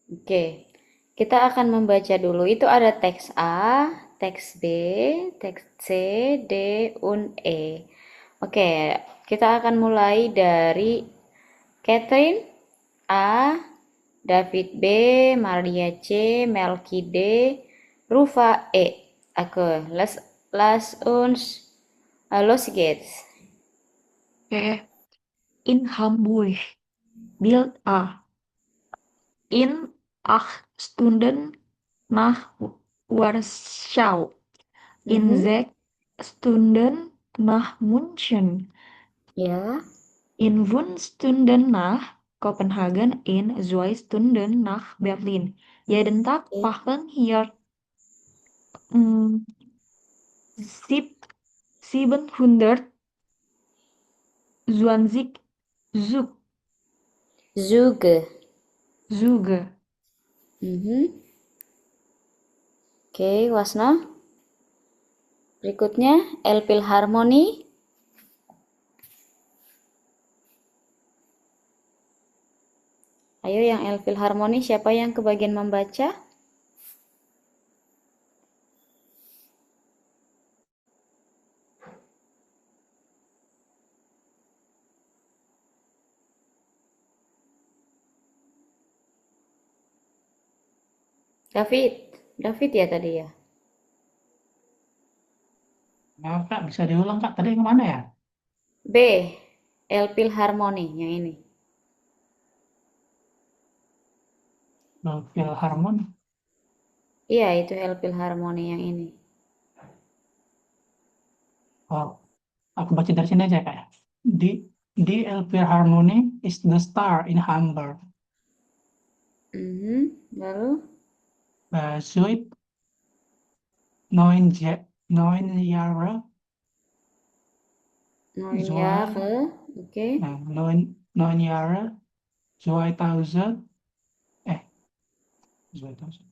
Oke, kita akan membaca dulu. Itu ada teks A, teks B, teks C, D, und E. Oke, kita akan mulai dari Catherine A, David B, Maria C, Melki D, Rufa E. Oke, lass uns los geht's. Okay. In Hamburg built a in 8 Stunden nach Warschau, in Mhm. 6 Stunden nach München, Ya, in 5 Stunden nach Kopenhagen, in 2 Stunden nach Berlin. Jeden Tag oke. fahren hier mm, sieb- 720 Zug, Züge. Züge. Mhm. Oke, Wasna. Berikutnya, El Philharmony. Ayo yang El Philharmony, siapa yang kebagian membaca? David. David ya tadi ya. Maaf Kak, bisa diulang Kak. Tadi yang mana ya? B. El Philharmony yang ini. Philharmon. Iya, itu El Philharmony yang ini. Oh, aku baca dari sini aja Kak ya. Di di El Philharmony is the star in Hamburg. Mhm. Lalu, Seit 9 Jahre neun zwei, Jahre. Oke. 9 Jahre 2000, 2000.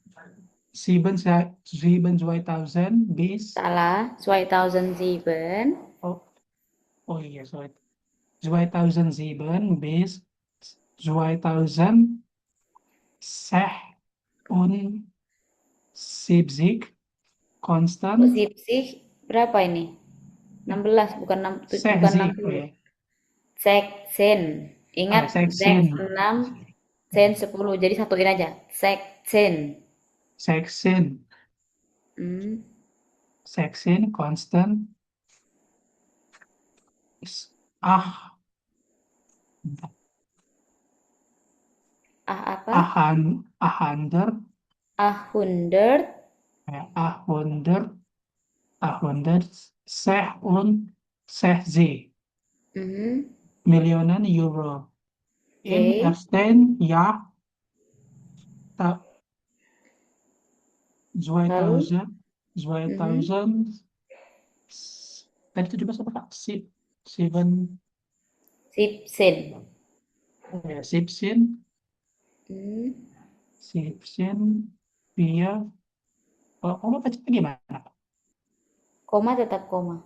2000 bis, Salah. 2007. oh, oh iya, sorry. 2007 bis 2076 Oh, konstan, Zipsih berapa ini? 16, bukan 6, bukan Sehzi, oh 60. ya, Seksen. Ingat, sek seksin, 6, sen 10. Jadi satuin aja. Seksen. seksin, Hmm. seksin konstan, ah, Ah apa? ahander, A hundred. ahunder, ahunder, sehzi, Mhm. miljoenen euro. In Oke. ersten Jahr ta- Lalu 2000, mhm. 2000, tadi 17 apa Kak? Seven, Sipsen. oh ya, 17, Hmm. 17, via, kalau kamu bacanya gimana? Koma tetap koma.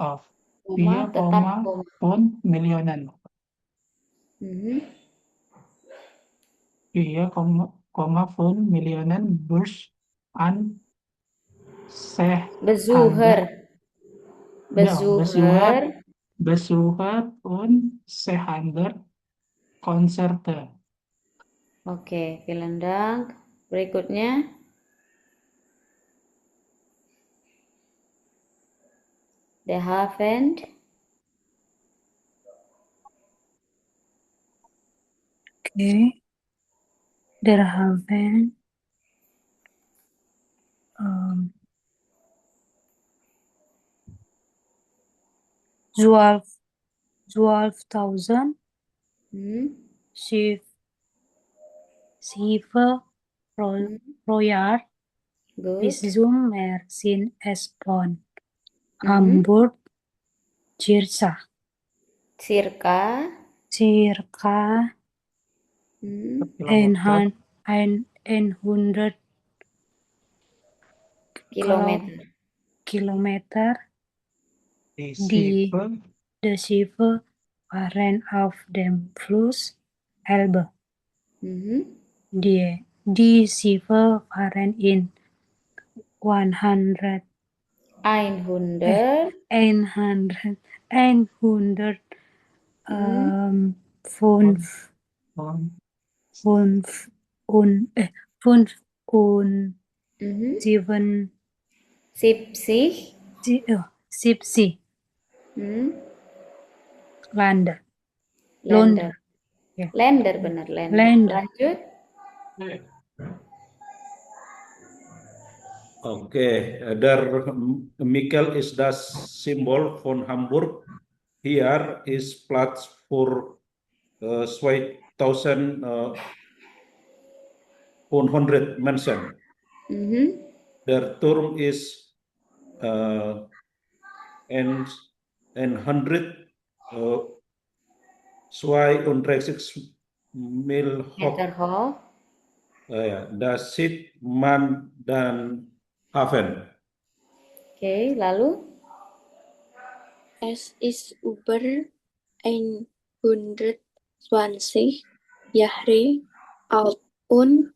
Of Koma via, tetap koma, koma. pun milionen. Mhm. Via, koma, pun milionen bus an Besucher. sehander. Ja, besucher, Besucher. besucher und sehander Konzerte. Oke, vielen Dank. Berikutnya, the Haven. Okay, there have been um, 12 12,000 Hmm. sheep sheep pro, Hmm. pro yard Good. resume sin espon Mhm. Hamburg circa Circa. circa Hmm. Kilometer, ein hundred Kilometer. kilometer die Disciple, the Schiffe waren auf dem Fluss Elbe. Mhm. Die Sieve waren in 100, 100. 100, 100, Mhm. fünf, Und fünf, fünf und Mhm. sieben, 70. 70 Hmm. Länder. Länder. Ya. Länder benar, Länder. Länder. Lanjut. Okay, der Michael is das Symbol von Hamburg. Here is Platz für 2100 Menschen. Mhm. Der Turm ist en 100 62 Mil hoch. Meter hoch. Ja, das sieht man dan Hafen. Oke, lalu Es ist über 120 Jahre alt und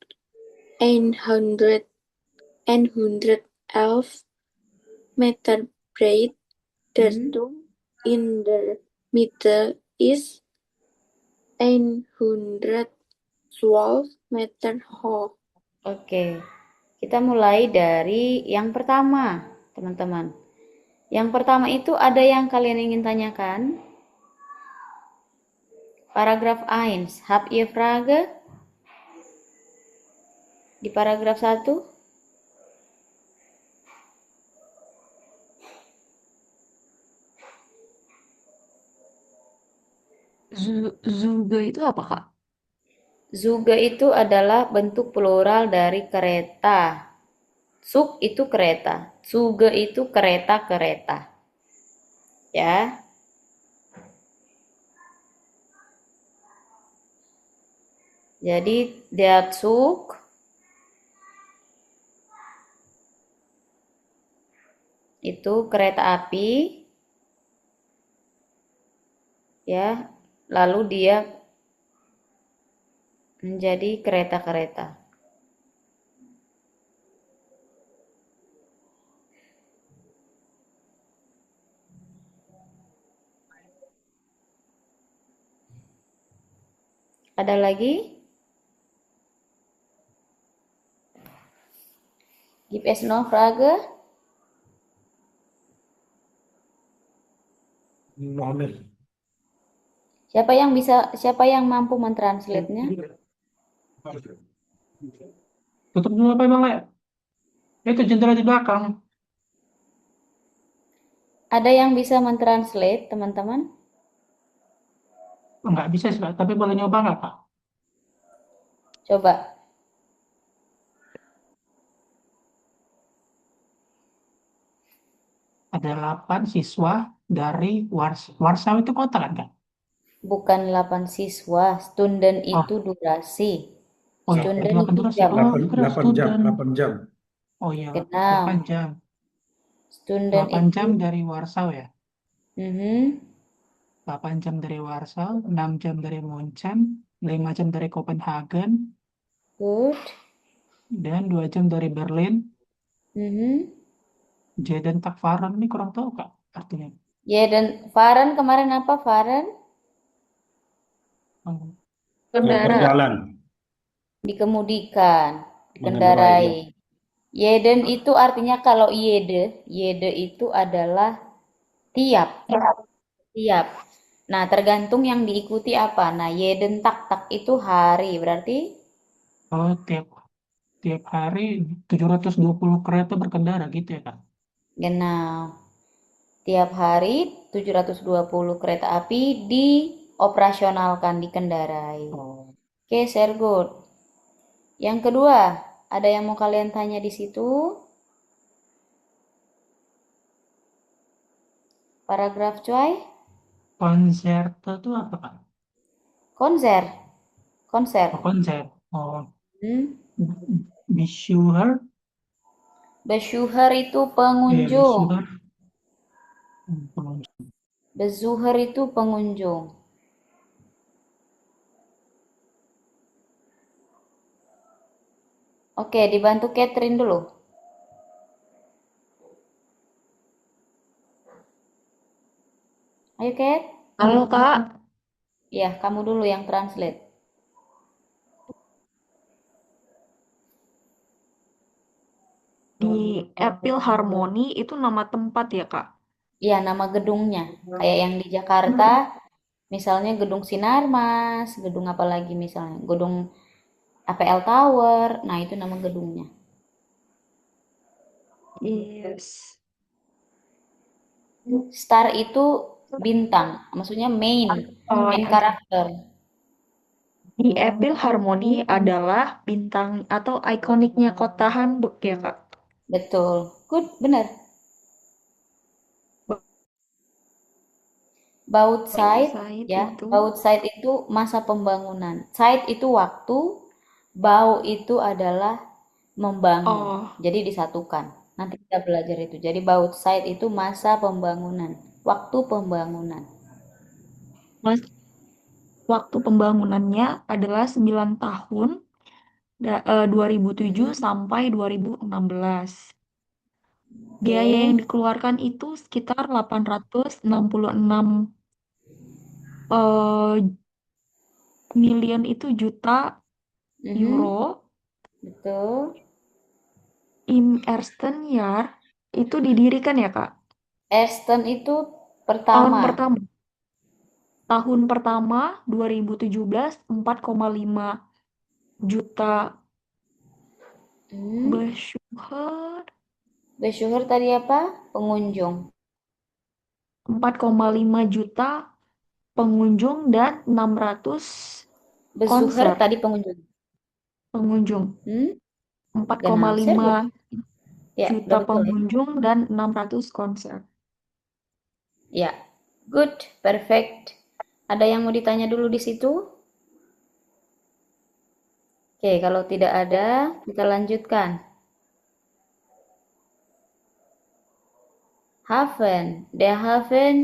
111 Meter breit. Der Mhm. Turm in der Mitte ist 112 Meter hoch. Oke. Kita mulai dari yang pertama, teman-teman. Yang pertama itu ada yang kalian ingin tanyakan? Paragraf 1. Habt ihr Frage? Di paragraf 1. Zuge itu apa, Kak? Zuge itu adalah bentuk plural dari kereta. Zug itu kereta. Zuge itu kereta-kereta. Ya. Jadi der Zug itu kereta api, ya. Lalu dia menjadi kereta-kereta. Ada lagi? Gibt es noch Frage? Nomen. Siapa yang mampu mentranslate-nya? tutup dulu apa Bang Le? Itu jendela di belakang. Ada yang bisa mentranslate, teman-teman? Enggak bisa sih, Pak. Tapi boleh nyoba nggak, Pak? Coba. Ada 8 siswa dari Warsaw itu kota kan, Kak? Bukan 8 siswa, stunden Oh, itu durasi. oh ya, Stunden 8 itu durasi. jam. Oh, kira 8 jam, student. 8 jam. Oh iya, 8 Genau. jam. Stunden 8 itu jam dari Warsaw ya. mhm. 8 jam dari Warsaw, 6 jam dari Munchen, 5 jam dari Copenhagen, Good. dan 2 jam dari Berlin. Mhm. Jeden tak Faren ini kurang tahu, Kak, artinya. Ya, dan Faren kemarin apa Faren? Oh, Kendara. Berjalan, Dikemudikan, mengendarai. Ya. dikendarai. Yeden itu artinya kalau yede itu adalah tiap, tiap. Nah, tergantung yang diikuti apa. Nah, yeden tak itu hari, berarti oh, tiap hari 720 kereta berkendara gitu ya, Kak? genau. Tiap hari 720 kereta api dioperasionalkan, dikendarai. Oh, Oke, sehr good. Yang kedua, ada yang mau kalian tanya di situ? Paragraf 2, konser itu apa, Kak? konser. Konser. Oh, konser. Oh, Hmm. Besucher. Besucher itu Iya, pengunjung. Besucher. Pengunjung. Besucher itu pengunjung. Oke, dibantu Catherine dulu. Ayo, Cat. Halo Kak, Ya, kamu dulu yang translate. di Apple Harmony itu nama tempat ya Kak? Iya, nama gedungnya. Kayak yang di Jakarta, misalnya Gedung Sinarmas, gedung apa lagi misalnya? Gedung APL Tower. Nah, itu nama gedungnya. Yes. Star itu bintang, maksudnya main Oh, main ya. karakter. Di Apple Harmony adalah bintang atau ikoniknya kota Hamburg ya Kak? Betul. Good, benar. Bautzeit, Site ya. itu. Bautzeit itu masa pembangunan. Zeit itu waktu, bau itu adalah membangun. Oh, Jadi disatukan. Nanti kita belajar itu. Jadi Bautzeit itu masa pembangunan, waktu pembangunan. Mas, waktu pembangunannya adalah 9 tahun, 2007 Hmm, sampai 2016. Biaya Oke. yang dikeluarkan itu sekitar 866 million itu juta Mhm, euro. betul. Im Ersten Jahr itu didirikan ya Kak? Aston itu Tahun pertama. pertama. Tahun pertama 2017 4,5 juta Hmm. Besucher, Besucher tadi apa? Pengunjung. 4,5 juta pengunjung dan 600 Besucher konser tadi pengunjung. pengunjung. Hmm? empat koma Genau, sehr lima gut. Ya, juta udah betul ya. pengunjung dan 600 konser. Ya, good, perfect. Ada yang mau ditanya dulu di situ? Oke, kalau tidak ada, kita lanjutkan. Hafen, der Hafen.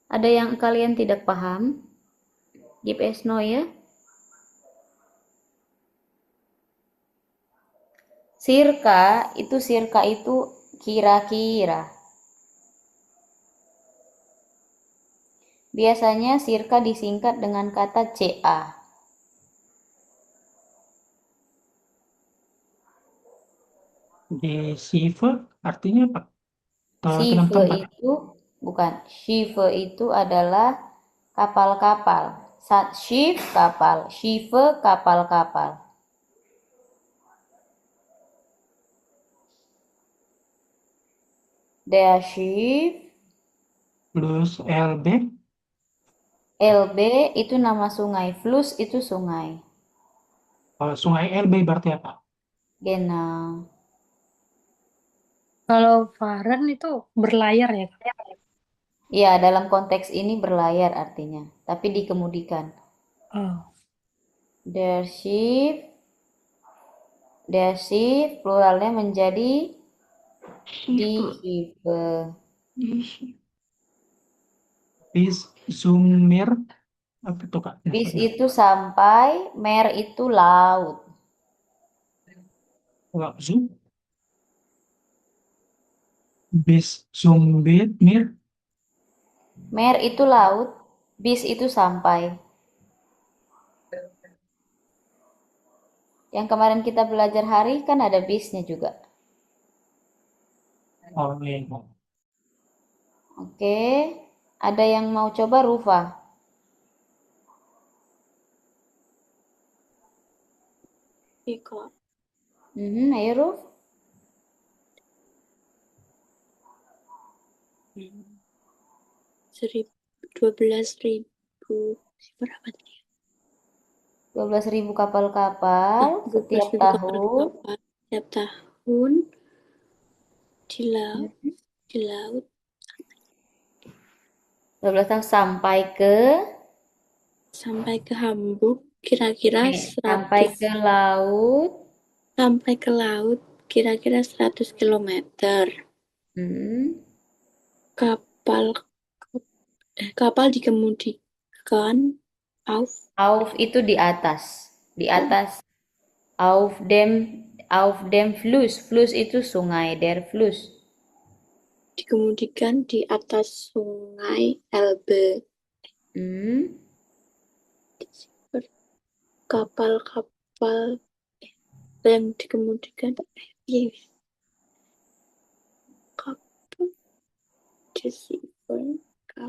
Ada yang kalian tidak paham? Gib es neue? Sirka itu kira-kira. Biasanya sirka disingkat dengan kata CA. Di Sive artinya apa? Dalam Schiffe tempat. itu bukan. Schiffe itu adalah kapal-kapal. Schiff kapal, Schiffe kapal-kapal. Der Schiff, Plus LB, LB itu nama sungai, Fluss itu sungai. Sungai LB berarti apa? Genau. Kalau Faren itu berlayar ya, Kak? Ya, dalam konteks ini berlayar artinya, tapi dikemudikan. Oh, Der Schiff, der Schiff pluralnya menjadi die Schiffe. Schiffe. Bis Sumir, apa itu Kak? Bis itu sampai, mer itu laut. Zoom, bis Sumbit Mir, Mer itu laut, bis itu sampai. Yang kemarin kita belajar hari kan ada bisnya juga. oh iya. Oke, ada yang mau coba Rufa? Iya, Kak. Ayo Ruf. Hmm. 12.000 berapa tadi? 12.000 kapal-kapal setiap 12.000 tahun. kapal setiap tahun di laut, di laut 12 tahun sampai ke Hamburg kira-kira sampai 100 ke laut. sampai ke laut kira-kira 100 kilometer. Hmm, Kapal kapal dikemudikan auf Auf itu di atas Auf dem Fluss. Fluss itu sungai, der Fluss. Dikemudikan di atas sungai Elbe. Hmm. Kapal-kapal yang dikemudikan. Iya. Kapal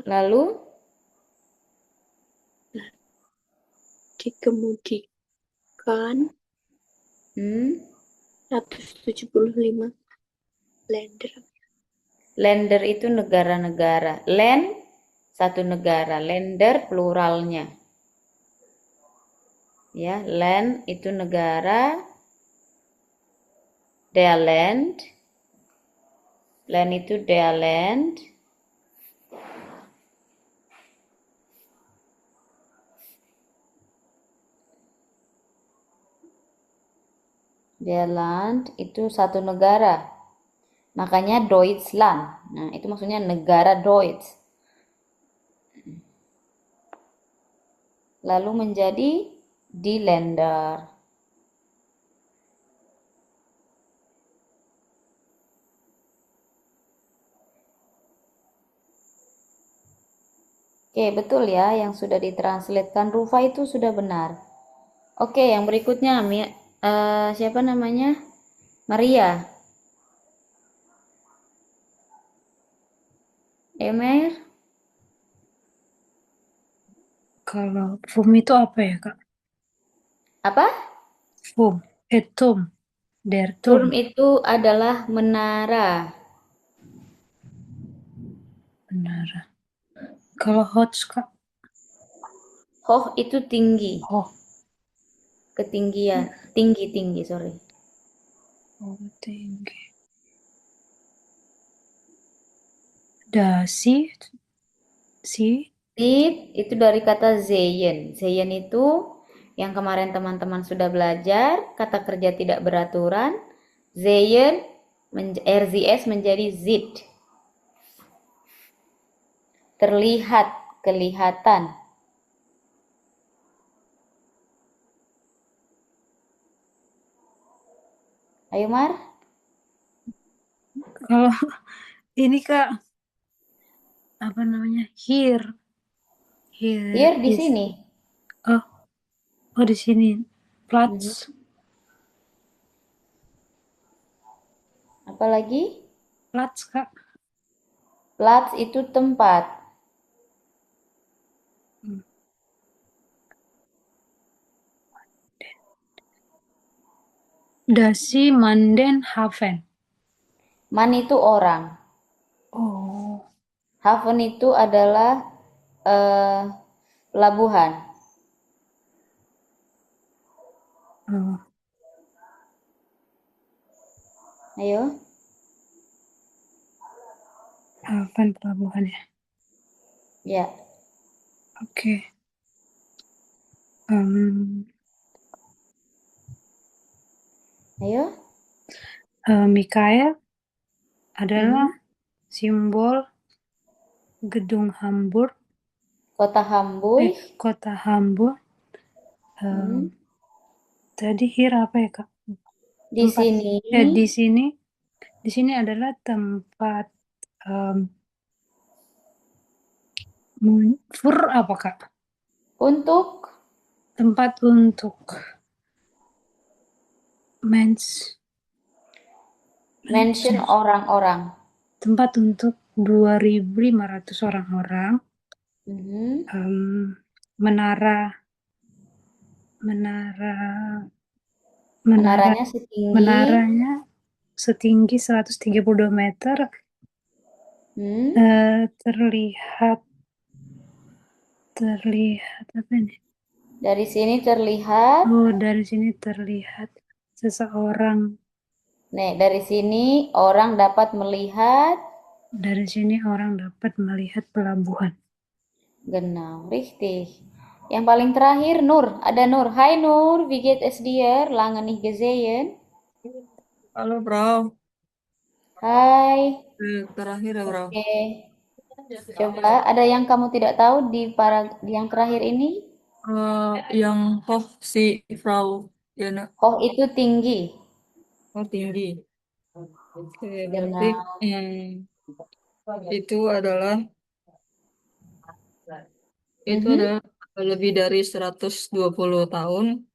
Lalu dikemudikan 175 Länder. Länder itu negara-negara. Land satu negara, Länder pluralnya. Ya, land itu negara, der Land. Land itu der Land. Der Land itu satu negara. Makanya Deutschland. Nah, itu maksudnya negara Deutsch. Lalu menjadi die Länder. Oke, betul ya yang sudah ditranslatekan Rufa itu sudah benar. Oke, yang berikutnya siapa namanya? Maria. Emer? Kalau FUM itu apa ya, Kak? Apa? FUM. Turm. Der Turm Turm. itu adalah menara. Benar. Kalau Hoch, Kak? Hoch itu tinggi. Oh, Ketinggian. Tinggi, sorry. tinggi. Dasi. Si. Sit itu dari kata sehen. Sehen itu yang kemarin teman-teman sudah belajar, kata kerja tidak beraturan. Sehen, RZS menjadi zit. Terlihat, kelihatan. Ayo Mar. Kalau ini, Kak, apa namanya? Here. Here di is- sini. Oh, di sini. Platz. Apalagi? Platz, Kak. Platz itu tempat. Dasi Manden Hafen. Man itu orang. Oh. Hafen itu adalah pelabuhan. Oh. Ayo. Hafen pelabuhan ya. Ya. Oke. Ayo. Mikael adalah simbol gedung Hamburg, Kota Hamburg. kota Hamburg. Tadi here apa ya, Kak? Di Tempat. sini. Di sini adalah tempat for apa, Kak? Untuk Tempat untuk mention orang-orang. tempat untuk 2.500 orang-orang. Menaranya setinggi Menaranya setinggi 132 meter. Terlihat apa ini? dari sini terlihat. Oh, dari sini terlihat seseorang. Nih, dari sini orang dapat melihat. Dari sini orang dapat melihat pelabuhan. Genau, richtig. Yang paling terakhir Nur, ada Nur. Hai Nur, wie geht es dir? Lange nicht gesehen. Halo, Bro. Hai. Terakhir ya, Bro. Oke. Coba, ada yang kamu tidak tahu di yang terakhir ini? Yang Hoch si Frau Ya, nak. Hoch itu tinggi. Oh, tinggi. Oke, berarti Genau. itu adalah Mhm. lebih dari 120 tahun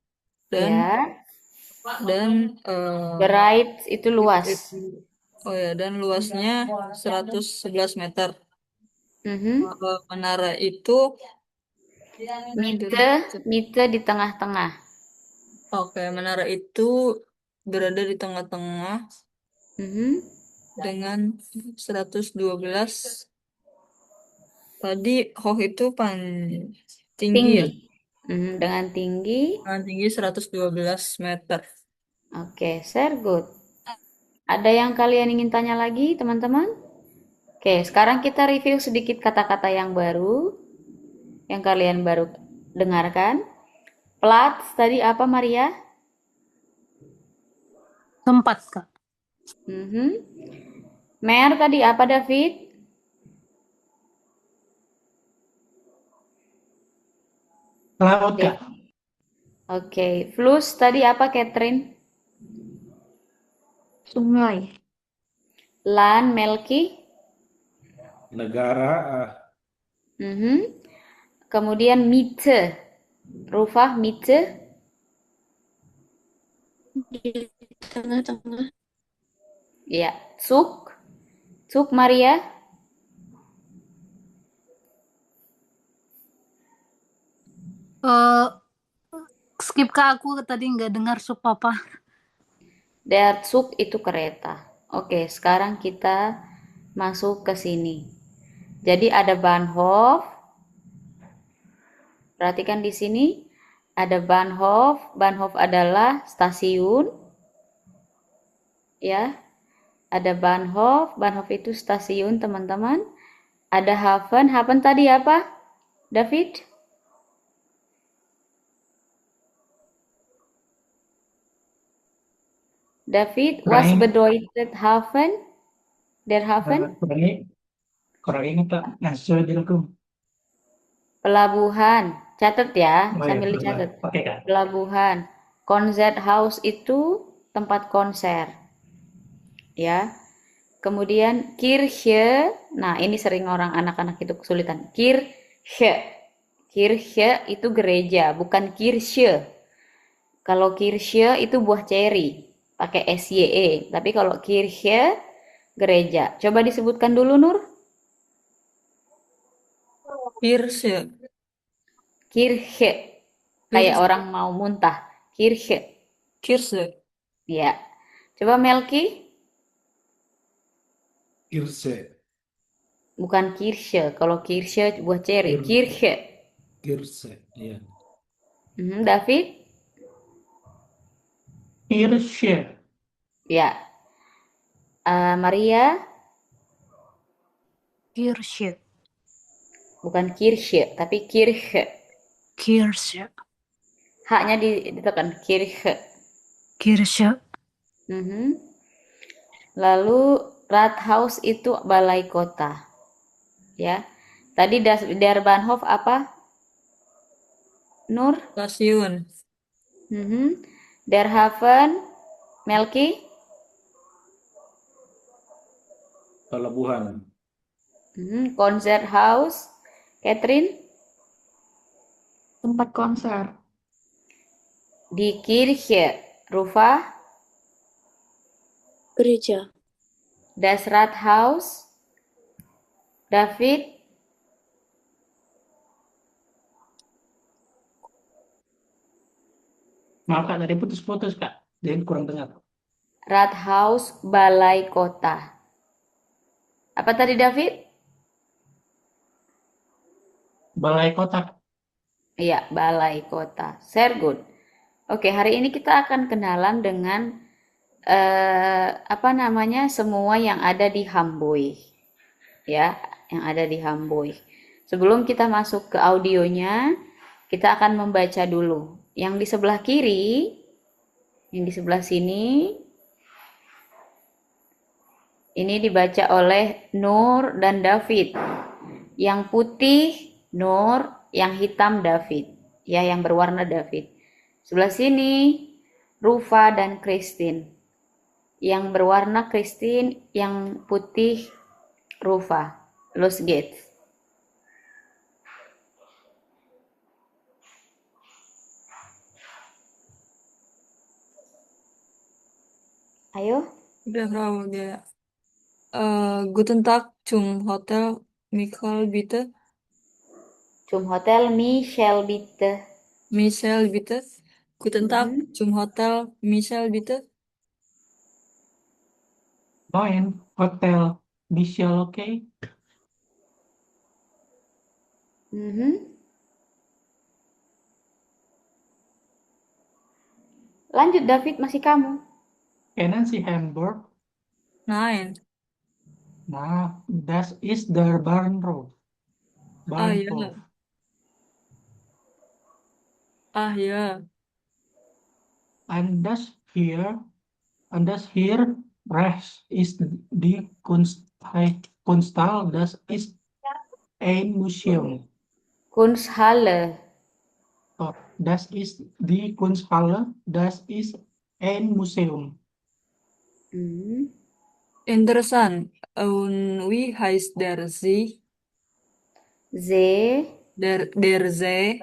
dan Ya, eh, breit itu luas. oh ya, dan luasnya 111 meter. Mhm. Menara itu Mitte di tengah-tengah. Oke, menara itu berada di tengah-tengah Mhm. dengan 112. Tadi Hoh itu tinggi ya, Tinggi. Dengan tinggi. dengan tinggi 112 meter. Oke, sehr gut. Ada yang kalian ingin tanya lagi, teman-teman? Oke, sekarang kita review sedikit kata-kata yang baru, yang kalian baru dengarkan. Platz tadi apa, Maria? Tempat, Kak. Mhm. Mer tadi apa, David? Laut, Kak. Oke, Fluss tadi apa, Catherine? Sungai. Land, Melki? Negara, Mhm. Kemudian Mitte. Rufah, Mitte? Di tengah-tengah. Ya. Zug? Zug, Maria? Skip, Kak, aku tadi nggak dengar sup apa. Der Zug itu kereta. Oke, sekarang kita masuk ke sini. Jadi ada Bahnhof. Perhatikan di sini ada Bahnhof. Bahnhof adalah stasiun. Ya, ada Bahnhof. Bahnhof itu stasiun, teman-teman. Ada Hafen. Hafen tadi apa, David? David, was Kurang bedeutet Hafen? Der Hafen? kurang ingat, Kak. Entschuldigung. Pelabuhan. Catat ya, Oh ya, sambil pelabuhan. dicatat. Oke, Kak. Pelabuhan. Konzerthaus itu tempat konser. Ya. Kemudian Kirche. Nah, ini sering orang anak-anak itu kesulitan. Kirche. Kirche itu gereja, bukan Kirche. Kalau Kirche itu buah ceri, pakai SYE. Tapi kalau Kirche gereja. Coba disebutkan dulu, Nur. Kirche, Kirche. Kayak orang mau muntah. Kirche. Kirche, Ya. Coba Melki. Kirche, Bukan Kirche. Kalau Kirche buah ceri. Kirche. Kirche, ya. David. Kirche. Ya. Maria. Kirche. Bukan Kirche, tapi Kirche. Kirche. H-nya ditekan. Kirche. Kirche. Lalu Rathaus itu balai kota. Ya. Tadi Der Bahnhof apa? Nur? stasiun, Der Hafen, Melki? Pelabuhan, Konzerthaus, Catherine? Tempat konser. Die Kirche, Rufa? Gereja. Das Rathaus, David? Maaf, Kak, tadi putus-putus, Kak. Jadi kurang dengar. Rathaus, balai kota. Apa tadi, David? Balai kota. Iya, balai kota. Sehr good. Oke, hari ini kita akan kenalan dengan semua yang ada di Hamburg. Ya, yang ada di Hamburg. Sebelum kita masuk ke audionya, kita akan membaca dulu. Yang di sebelah kiri, yang di sebelah sini, ini dibaca oleh Nur dan David. Yang putih Nur, yang hitam David. Ya, yang berwarna David. Sebelah sini Rufa dan Christine. Yang berwarna Christine, yang putih Rufa. Los Gates. Ayo. Udah berapa dia? Guten Tag zum Hotel Michael bitte. Zum Hotel Michelle bitte. Michelle bitte. Guten Tag zum Hotel Michelle bitte. Moin, Hotel Michelle, okay? Lanjut David, masih kamu. Kennen Sie Hamburg? Nein. Nah, das ist der Bahnhof. Ah ja. Bahnhof. Ah ja. Und das hier rechts ist die Kunsthal, das ist ein Museum. Kunsthalle. Oh, das ist die Kunsthalle, das ist ein Museum. Interessant. Und wie heißt der See? See. Der See.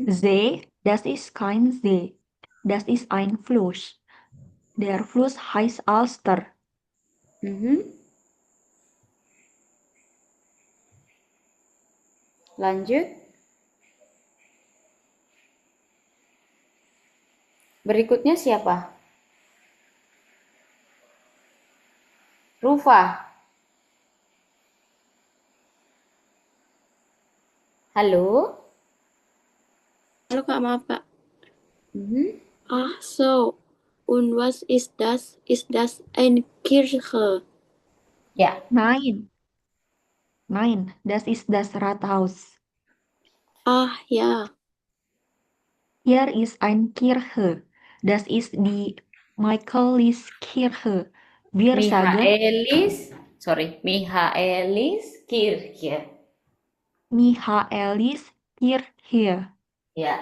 See, das ist kein See. Das ist ein Fluss. Der Fluss heißt Alster. Lanjut. Berikutnya siapa? Rufa. Halo? Halo Kak, maaf Kak. Mhm. So. Und was ist das? Ist das eine Kirche? Ya. Nein. Nein, das ist das Rathaus. Ja. Hier ist ein Kirche. Das ist die Michaeliskirche. Wir sagen Michaeliskirche. Michaeliskirche. Ya.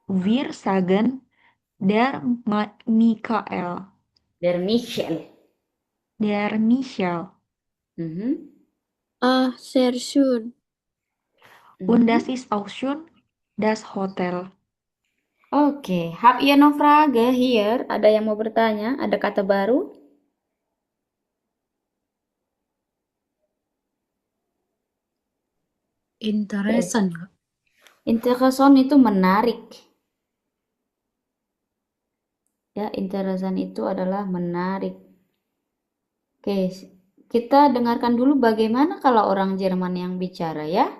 Wir sagen der Michael. Der Michel. Der Michel. Sehr schön. Und das ist auch schon das Hotel. Oke, habt ihr noch Frage hier? Ada yang mau bertanya? Ada kata baru? Interessant, Kak. Interessant itu menarik. Ya, interessant itu adalah menarik. Oke, kita dengarkan dulu bagaimana kalau orang Jerman yang bicara ya.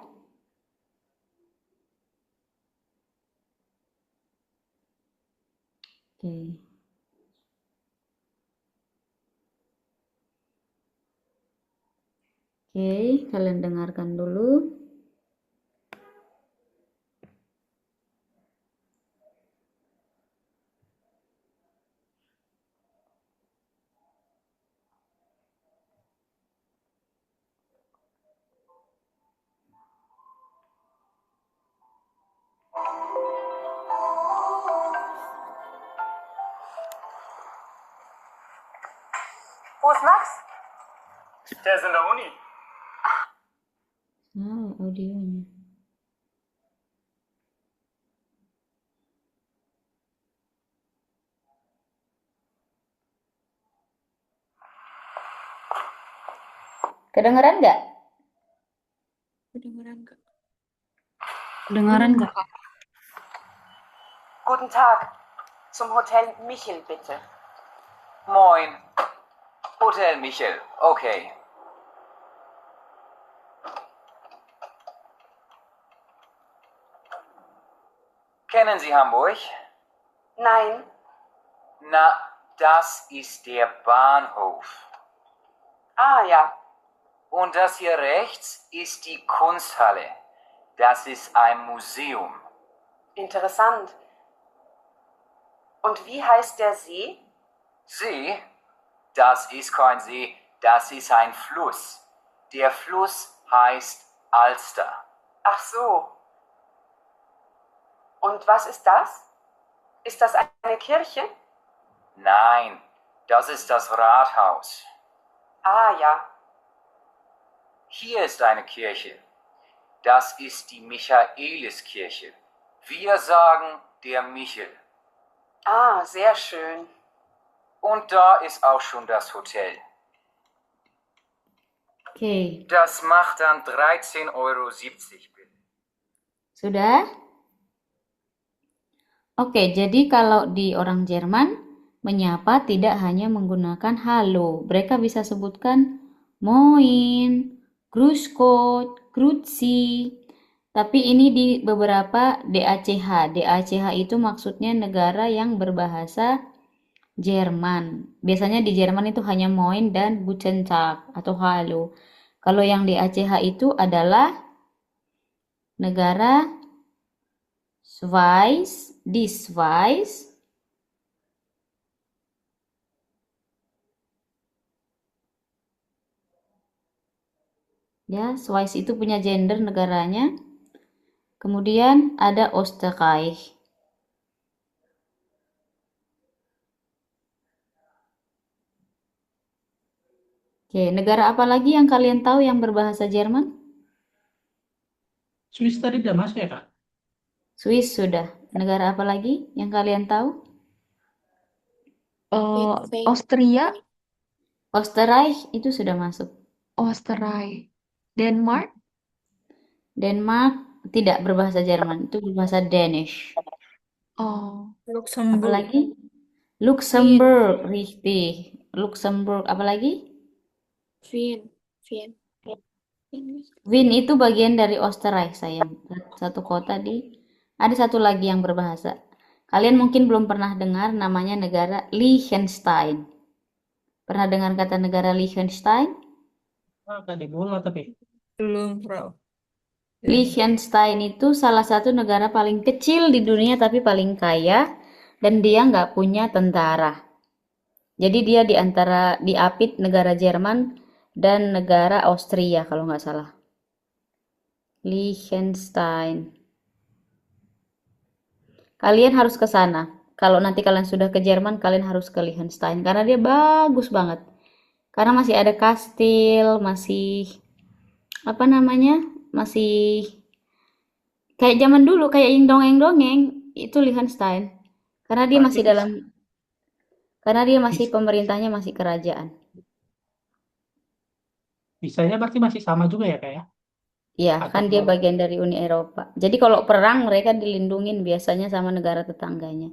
Oke. Oke, kalian dengarkan dulu. Wo ist Max? Der ist in der Uni. Audionya. Kedengeran nggak? Kedengeran Kak. Kedengaran nggak? Guten Tag. Zum Hotel Michel, bitte. Moin. Hotel Michel, okay. Kennen Sie Hamburg? Nein. Na, das ist der Bahnhof. Ja. Und das hier rechts ist die Kunsthalle. Das ist ein Museum. Interessant. Und wie heißt der See? See? Das ist kein See, das ist ein Fluss. Der Fluss heißt Alster. Ach so. Und was ist das? Ist das eine Kirche? Nein, das ist das Rathaus. Ah ja. Hier ist eine Kirche. Das ist die Michaeliskirche. Wir sagen der Michel. Ah, sehr schön. Und da ist auch schon das Hotel. Oke, Das macht dann 13,70 € bitte. sudah? Oke, jadi kalau di orang Jerman, menyapa tidak hanya menggunakan halo. Mereka bisa sebutkan moin, grüß Gott, grüezi. Tapi ini di beberapa DACH. DACH itu maksudnya negara yang berbahasa Jerman. Biasanya di Jerman itu hanya moin dan guten Tag atau halo. Kalau yang DACH itu adalah negara Schweiz, di Schweiz, ya, Schweiz itu punya gender negaranya. Kemudian ada Österreich. Oke, negara apa lagi yang kalian tahu yang berbahasa Jerman? Swiss tadi udah masuk ya, Kak? Swiss sudah. Negara apa lagi yang kalian tahu? Austria, Österreich itu sudah masuk. Österreich, Denmark, Denmark tidak berbahasa Jerman, itu berbahasa Danish. oh, Luxembourg. Apalagi? Luxembourg, richtig. Luxembourg, apalagi? Wien. Wien. Wien itu bagian dari Österreich, sayang. Satu kota ada satu lagi yang berbahasa. Kalian mungkin belum pernah dengar namanya negara Liechtenstein. Pernah dengar kata negara Liechtenstein? Kak, di bola tapi. Belum, Bro. Liechtenstein itu salah satu negara paling kecil di dunia tapi paling kaya dan dia nggak punya tentara. Jadi dia diapit negara Jerman dan negara Austria kalau nggak salah. Liechtenstein. Kalian harus ke sana. Kalau nanti kalian sudah ke Jerman, kalian harus ke Liechtenstein karena dia bagus banget. Karena masih ada kastil, masih apa namanya? Masih kayak zaman dulu, kayak yang dongeng-dongeng, itu Liechtenstein. Karena dia masih pemerintahnya masih kerajaan. Bisanya berarti masih sama juga ya, Kak ya? Iya, Atau kan dia bagian dari Uni Eropa. Jadi kalau perang mereka dilindungin biasanya sama negara tetangganya.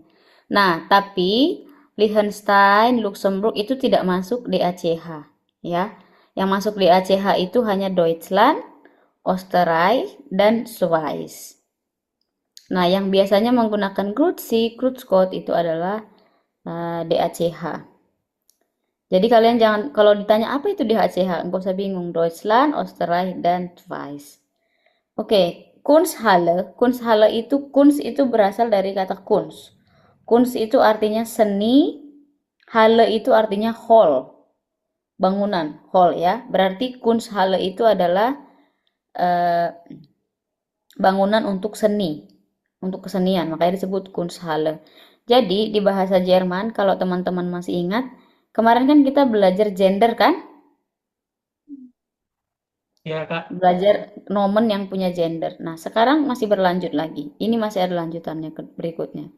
Nah, tapi Liechtenstein, Luxembourg itu tidak masuk DACH, ya. Yang masuk DACH itu hanya Deutschland, Österreich, dan Schweiz. Nah, yang biasanya menggunakan Grüezi, Grüßgott itu adalah DACH. Jadi kalian jangan, kalau ditanya apa itu DACH, nggak usah bingung. Deutschland, Österreich, dan Schweiz. Oke, Kunsthalle. Kunsthalle itu, Kunst itu berasal dari kata Kunst. Kunst itu artinya seni, Halle itu artinya hall, bangunan, hall ya. Berarti Kunsthalle itu adalah bangunan untuk seni, untuk kesenian, makanya disebut Kunsthalle. Jadi di bahasa Jerman, kalau teman-teman masih ingat, kemarin kan kita belajar gender kan? ya, Kak. Belajar nomen yang punya gender. Nah, sekarang masih berlanjut lagi. Ini masih ada lanjutannya berikutnya.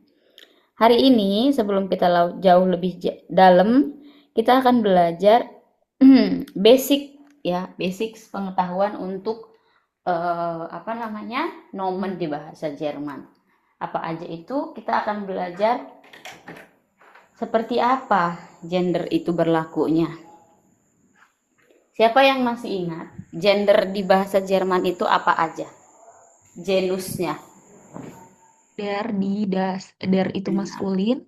Hari ini, sebelum kita jauh lebih dalam, kita akan belajar basic ya, basic pengetahuan untuk nomen di bahasa Jerman. Apa aja itu? Kita akan belajar seperti apa gender itu berlakunya. Siapa yang masih ingat gender di bahasa Jerman itu apa aja? Genusnya. der, die, das. Der itu maskulin,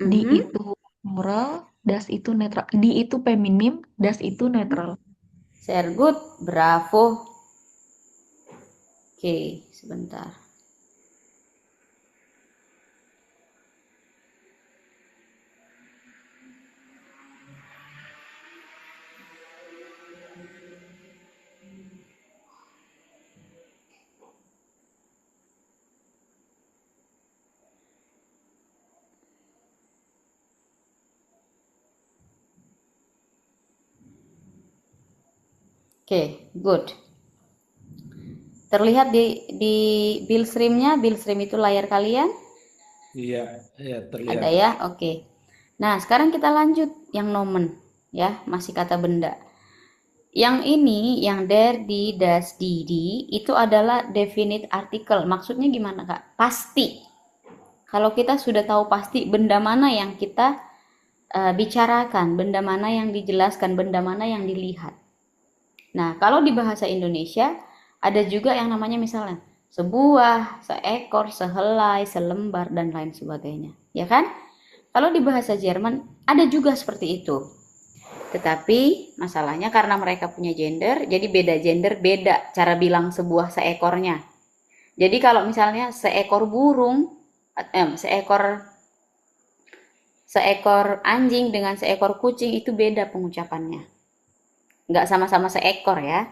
die itu plural, das itu netral. Die itu feminim, das itu netral. Sehr gut, bravo. Oke, sebentar. Oke, good. Terlihat di Bildschirmnya, Bildschirm itu layar kalian? Iya, ya Ada terlihat. ya? Oke. Nah, sekarang kita lanjut yang nomen ya, masih kata benda. Yang ini, yang der, die, das, die itu adalah definite article. Maksudnya gimana, Kak? Pasti. Kalau kita sudah tahu pasti benda mana yang kita bicarakan, benda mana yang dijelaskan, benda mana yang dilihat. Nah, kalau di bahasa Indonesia ada juga yang namanya misalnya sebuah, seekor, sehelai, selembar, dan lain sebagainya. Ya kan? Kalau di bahasa Jerman ada juga seperti itu. Tetapi masalahnya karena mereka punya gender, jadi beda gender, beda cara bilang sebuah seekornya. Jadi kalau misalnya seekor burung, seekor anjing dengan seekor kucing itu beda pengucapannya. Nggak sama-sama seekor ya.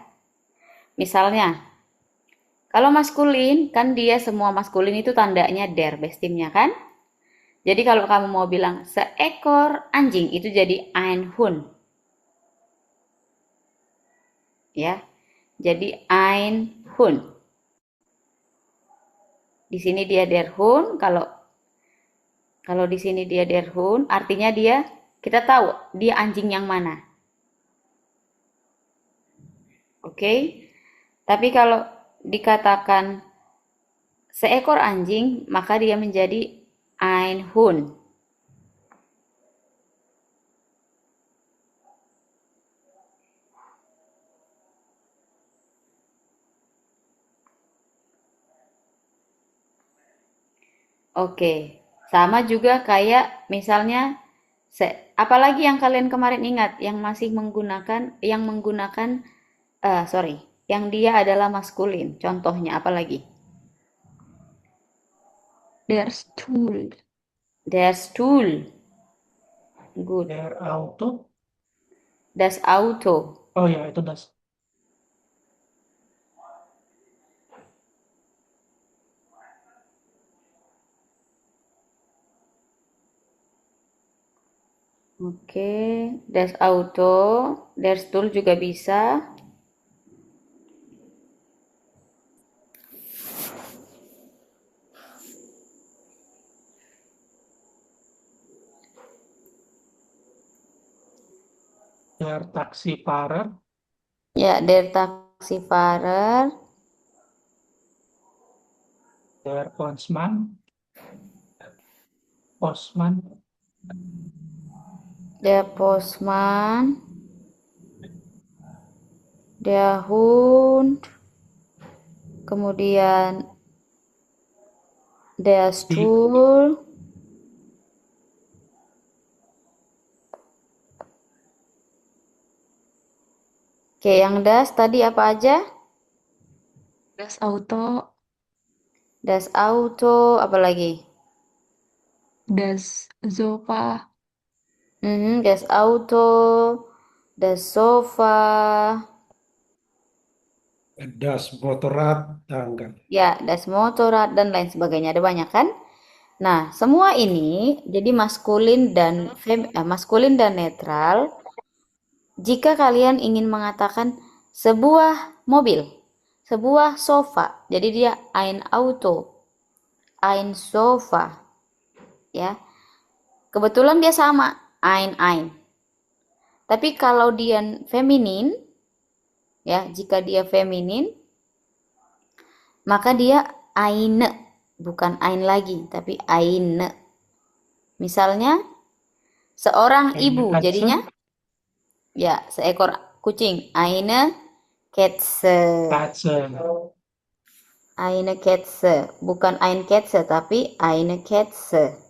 Misalnya, kalau maskulin, kan dia semua maskulin itu tandanya der, bestimnya kan? Jadi kalau kamu mau bilang seekor anjing, itu jadi ein Hund. Ya, jadi ein Hund. Di sini dia der Hund, kalau di sini dia der Hund, artinya kita tahu dia anjing yang mana. Oke? Tapi kalau dikatakan seekor anjing, maka dia menjadi ein Hund. Oke, sama juga kayak misalnya apalagi yang kalian kemarin ingat yang menggunakan yang dia adalah maskulin. Contohnya apalagi? Der Stuhl. Der Stuhl. Good. Der Auto. Das Auto. Oh ya, itu das. Oke, das Auto, der Stuhl juga bisa. Der Taxifahrer. Ya, der Taxifahrer. Der Postman. Postman. Der Postman. Der Hund. Kemudian der Stuhl. Oke, yang das tadi apa aja? Das Auto. Das Auto, apa lagi? Das Sofa. Das Auto, das Sofa, Das Motorrad, enggak. ya, das Motorrad, dan lain sebagainya. Ada banyak kan? Nah, semua ini jadi maskulin dan netral. Jika kalian ingin mengatakan sebuah mobil, sebuah sofa, jadi dia ein Auto, ein Sofa, ya. Kebetulan dia sama, ein. Tapi kalau dia feminin, ya, jika dia feminin, maka dia eine, bukan ein lagi, tapi eine. Misalnya, seorang ibu, Katze. jadinya, ya, seekor kucing, eine Katze. Katze. Eine Katze, bukan ein Katze, tapi eine Katze.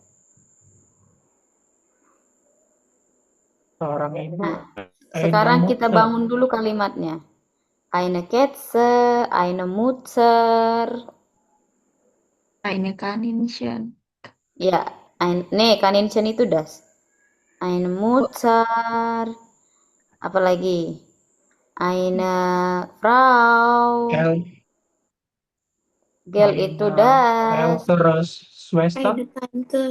Seorang ibu. Nah, Eine sekarang kita Mutter. bangun dulu kalimatnya. Eine Katze, eine Mutter. Eine Kaninchen. Ya, Kaninchen itu das. Eine Mutter. Apalagi? Eine Frau. Gel itu das. Ältere Schwester. Eine Tante.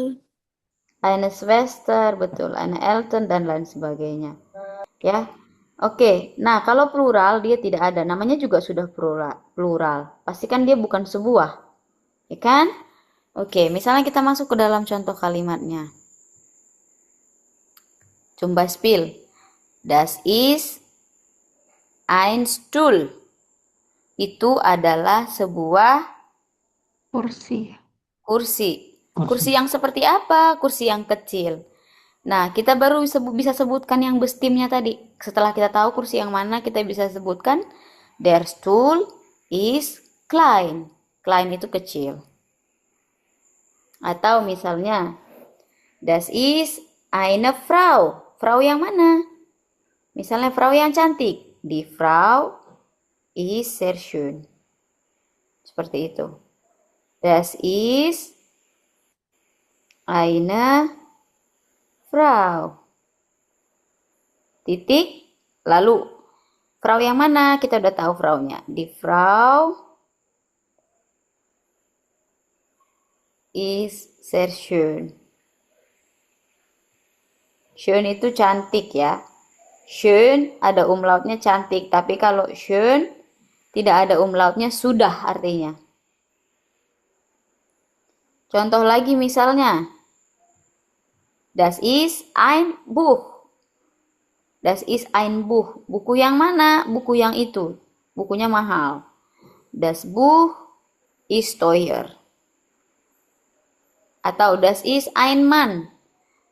Eine Schwester, betul. Eine Eltern dan lain sebagainya. Ya. Oke, nah kalau plural dia tidak ada, namanya juga sudah plural. Pastikan dia bukan sebuah, ya kan? Oke, misalnya kita masuk ke dalam contoh kalimatnya. Zum Beispiel, das ist ein Stuhl. Itu adalah sebuah Kursi. kursi. Kursi. Kursi yang seperti apa? Kursi yang kecil. Nah, kita baru bisa sebutkan yang bestimnya tadi. Setelah kita tahu kursi yang mana, kita bisa sebutkan der Stuhl ist klein. Klein itu kecil. Atau misalnya, das ist eine Frau. Frau yang mana? Misalnya Frau yang cantik. Die Frau ist sehr schön. Seperti itu. Das ist eine Frau. Titik. Lalu, Frau yang mana? Kita udah tahu Frau-nya. Die Frau ist sehr schön. Schön itu cantik ya. Schön ada umlautnya cantik. Tapi kalau schön tidak ada umlautnya sudah artinya. Contoh lagi misalnya. Das ist ein Buch. Das ist ein Buch. Buku yang mana? Buku yang itu. Bukunya mahal. Das Buch ist teuer. Atau das ist ein Mann.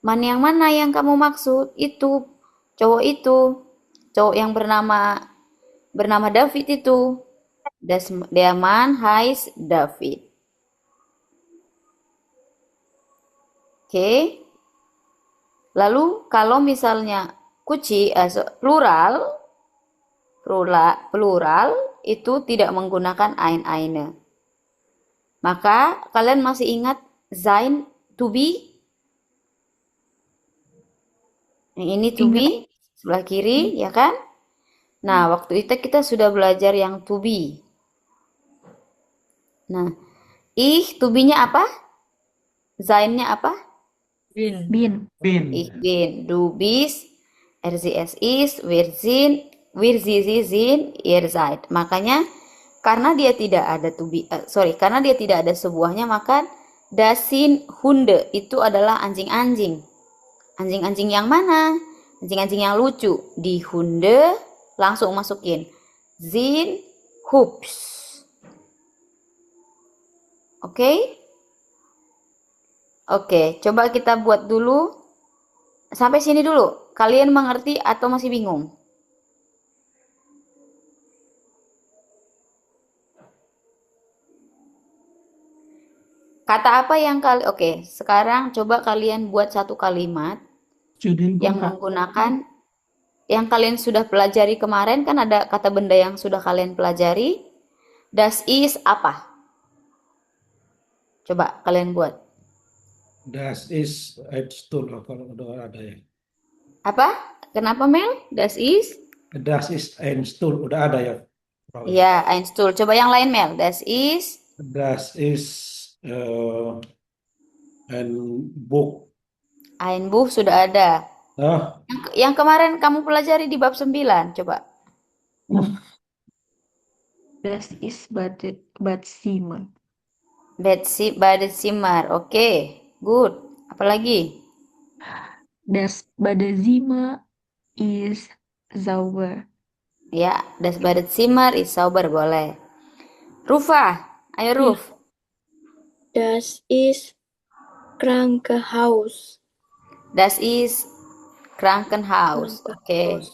Man yang mana yang kamu maksud? Itu. Cowok itu. Cowok yang bernama David itu. Der Mann heißt David. Oke. Lalu kalau misalnya plural itu tidak menggunakan eine. Maka kalian masih ingat sein to be? Yang ini to be sebelah kiri, ya kan? Nah, waktu itu kita sudah belajar yang to be. Nah, to be-nya apa? Sein-nya apa? Bin. Bin. Ich bin, du bist, es ist, wir sie sind, ihr seid. Makanya karena dia tidak ada karena dia tidak ada sebuahnya, maka das sind Hunde itu adalah anjing-anjing. Anjing-anjing yang mana? Anjing-anjing yang lucu. Die Hunde langsung masukin sind hübsch. Oke? Oke, coba kita buat dulu. Sampai sini dulu. Kalian mengerti atau masih bingung? Kata apa yang Oke, sekarang coba kalian buat satu kalimat yang menggunakan yang kalian sudah pelajari kemarin, kan ada kata benda yang sudah kalian pelajari. Das ist apa? Coba kalian buat. Das ist ein Stuhl, kalau udah ada ya. Apa? Kenapa Mel? Das ist ein Stuhl, udah ada ya. Ya, ein Stuhl. Coba yang lain Mel. Das ist ein Buch. Ein Buch sudah ada. Ah, Yang kemarin kamu pelajari di bab 9, coba. Das ist Badzimmer. Badezimmer. Oke, good. Apalagi? Das Badezimmer ist sauber. Ya, das Badezimmer ist sauber, boleh. Rufa, ayo Ruf. Das ist Krankenhaus. Das ist Krankenhaus. Oke.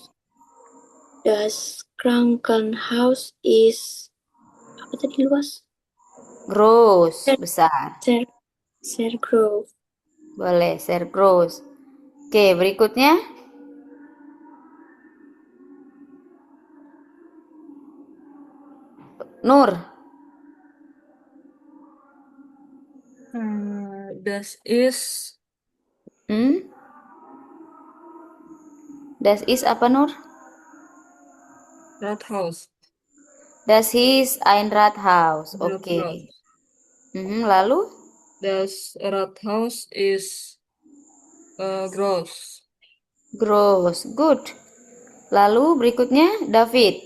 Das Krankenhaus ist apa tadi luas? Groß, besar. Sehr groß. Boleh, sehr groß. Oke, berikutnya. Nur. Das ist Das ist apa Nur? Rathaus. Das ist ein Rathaus. Oke. Rathaus. Lalu? Das Rathaus ist groß. Groß. Good. Lalu berikutnya David.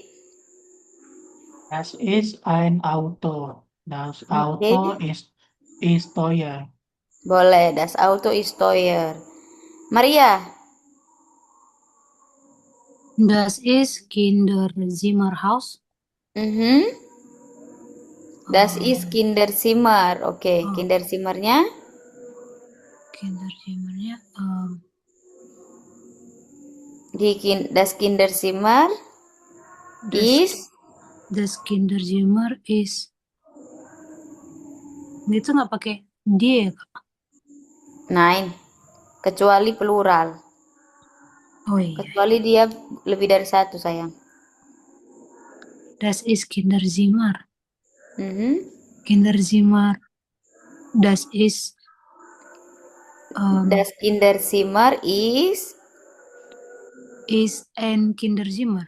Das ist ein Auto. Das Oke. Auto ist teuer. Boleh, das Auto ist teuer. Maria. Das ist Kinderzimmerhaus. Das ist Kinderzimmer. Oke, Kinderzimmernya Kinderzimmernya das Kinderzimmer ist das Kinderzimmer ist. Itu nggak pakai dia ya, Kak? nein, kecuali plural. Oh iya. Kecuali dia lebih dari satu, sayang. Das ist Kinderzimmer. Kinderzimmer. Das ist Das Kinderzimmer ist ein Kinderzimmer.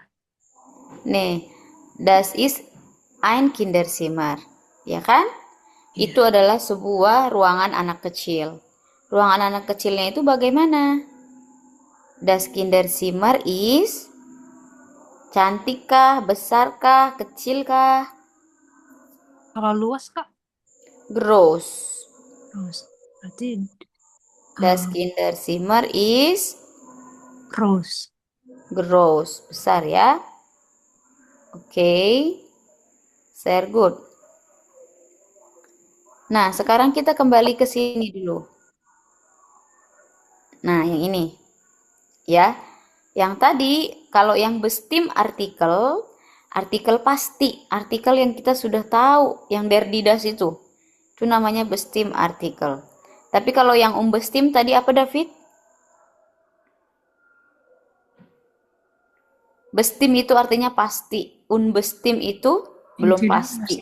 nih, das ist ein Kinderzimmer. Ya kan? Itu adalah sebuah ruangan anak kecil. Ruangan anak kecilnya itu bagaimana? Das Kinderzimmer ist cantikkah, besarkah, kecilkah? Kalau luas, Kak? Groß. Groß. Berarti Das Kinderzimmer ist groß. groß. Besar ya. Oke. Sehr good. Nah, sekarang kita kembali ke sini dulu. Nah, yang ini. Ya. Yang tadi, kalau yang bestimmt artikel pasti. Artikel yang kita sudah tahu. Yang der die das itu. Itu namanya bestimmt artikel. Tapi kalau yang unbestimmt tadi apa, David? Bestimmt itu artinya pasti. Unbestimmt itu belum Tidak pasti.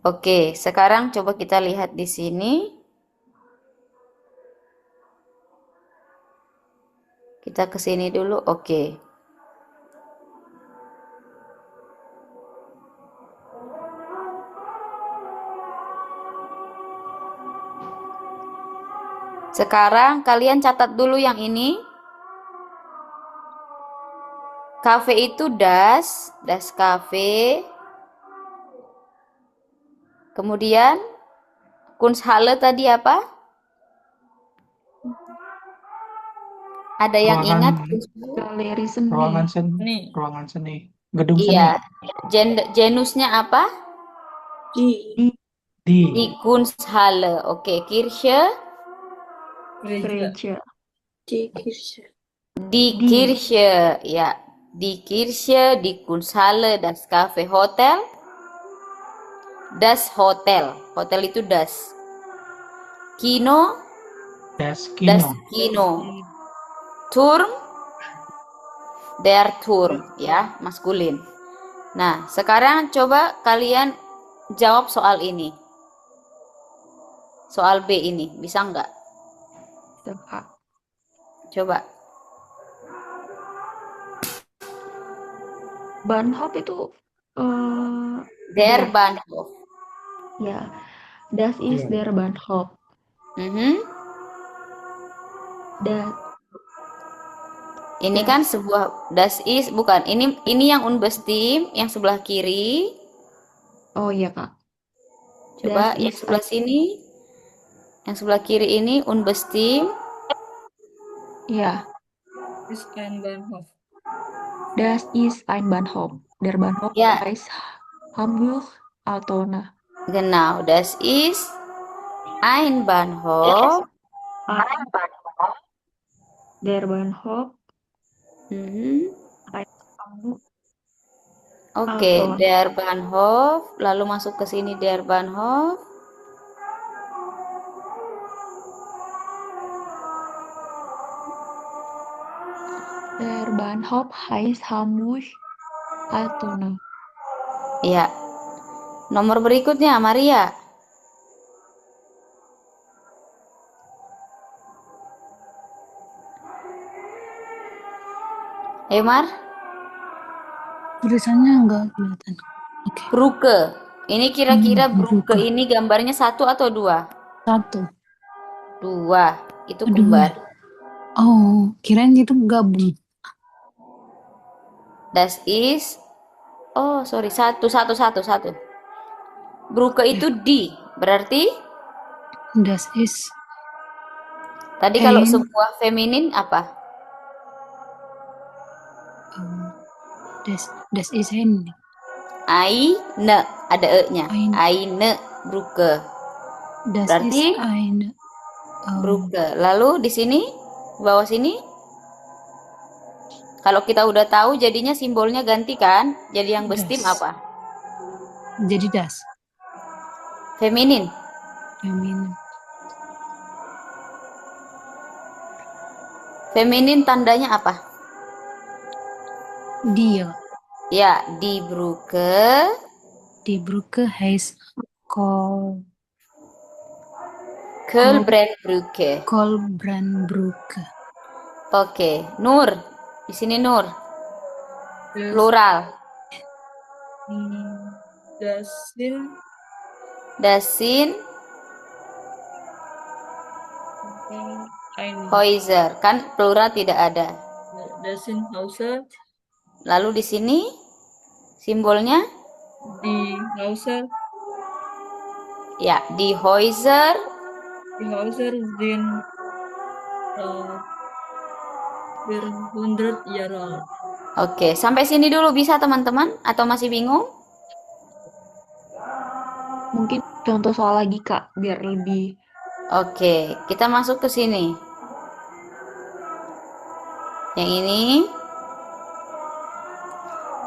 Oke, sekarang coba kita lihat di sini. Kita ke sini dulu. Oke. Sekarang kalian catat dulu yang ini. Cafe itu das Cafe. Kemudian Kunsthalle tadi apa? Ada yang ingat? Galeri seni. Ruangan seni. Gedung seni. Iya. Genusnya apa? Die Kunsthalle. Oke, Kirche. Gereja. Die Kirche. Die Kirche, ya. Die Kirche, die Kunsthalle, das Cafe, Hotel. Das Hotel. Hotel itu das. Kino. Das Das Kino. Kino. Turm. Der Turm, ya, maskulin. Nah, sekarang coba kalian jawab soal ini. Soal B ini, bisa nggak? Coba. Bahnhof itu Der Bahnhof. ya, das ist der Bahnhof. Ini kan sebuah das ist, bukan. Ini yang unbestimmt, yang sebelah kiri. Oh iya, Kak. Coba Das yang ist sebelah sini. Yang sebelah kiri ini unbestimmt. Ja, Ist ein Bahnhof. das ist ein Bahnhof. Der Bahnhof Ja. heißt Hamburg Altona. Genau, das ist ein Bahnhof. Der Bahnhof Hamburg Oke, Altona. der Bahnhof. Lalu masuk ke sini der Bahnhof. Der Bahnhof heißt Hamburg Altona. Ya. Nomor berikutnya, Maria. Mar. Tulisannya nggak kelihatan. Oke. Brücke. Ini kira-kira Brücke ini gambarnya 1 atau 2? 1. 2. Itu Dua. kembar. Oh, kirain itu gabung. Das ist, oh sorry, satu. Bruke itu di, berarti Das ist tadi kalau ein, sebuah feminin apa? das ist ein, Eine, ada e-nya. Ein. Eine Bruke. das Berarti ist ein, Bruke. Lalu di sini, bawah sini, kalau kita udah tahu jadinya simbolnya ganti kan? Jadi yang bestim Das. apa? jadi das, Feminin. feminin, Feminin tandanya apa? dia, Ya, die Bruke. die Brücke heißt Kolbrandbrücke. Kolbrandbrücke. Oke, Nur. Di sini Nur. Das, Plural. das sind Dasin ein, Häuser. Kan plural tidak ada. das sind Häuser, Lalu di sini simbolnya die Häuser, ya, die Häuser. die Häuser sind berhundert Jahre alt. Oke, sampai sini dulu bisa teman-teman atau masih bingung? Mungkin contoh soal lagi, Kak, biar lebih. Oke, kita masuk ke sini. Yang ini.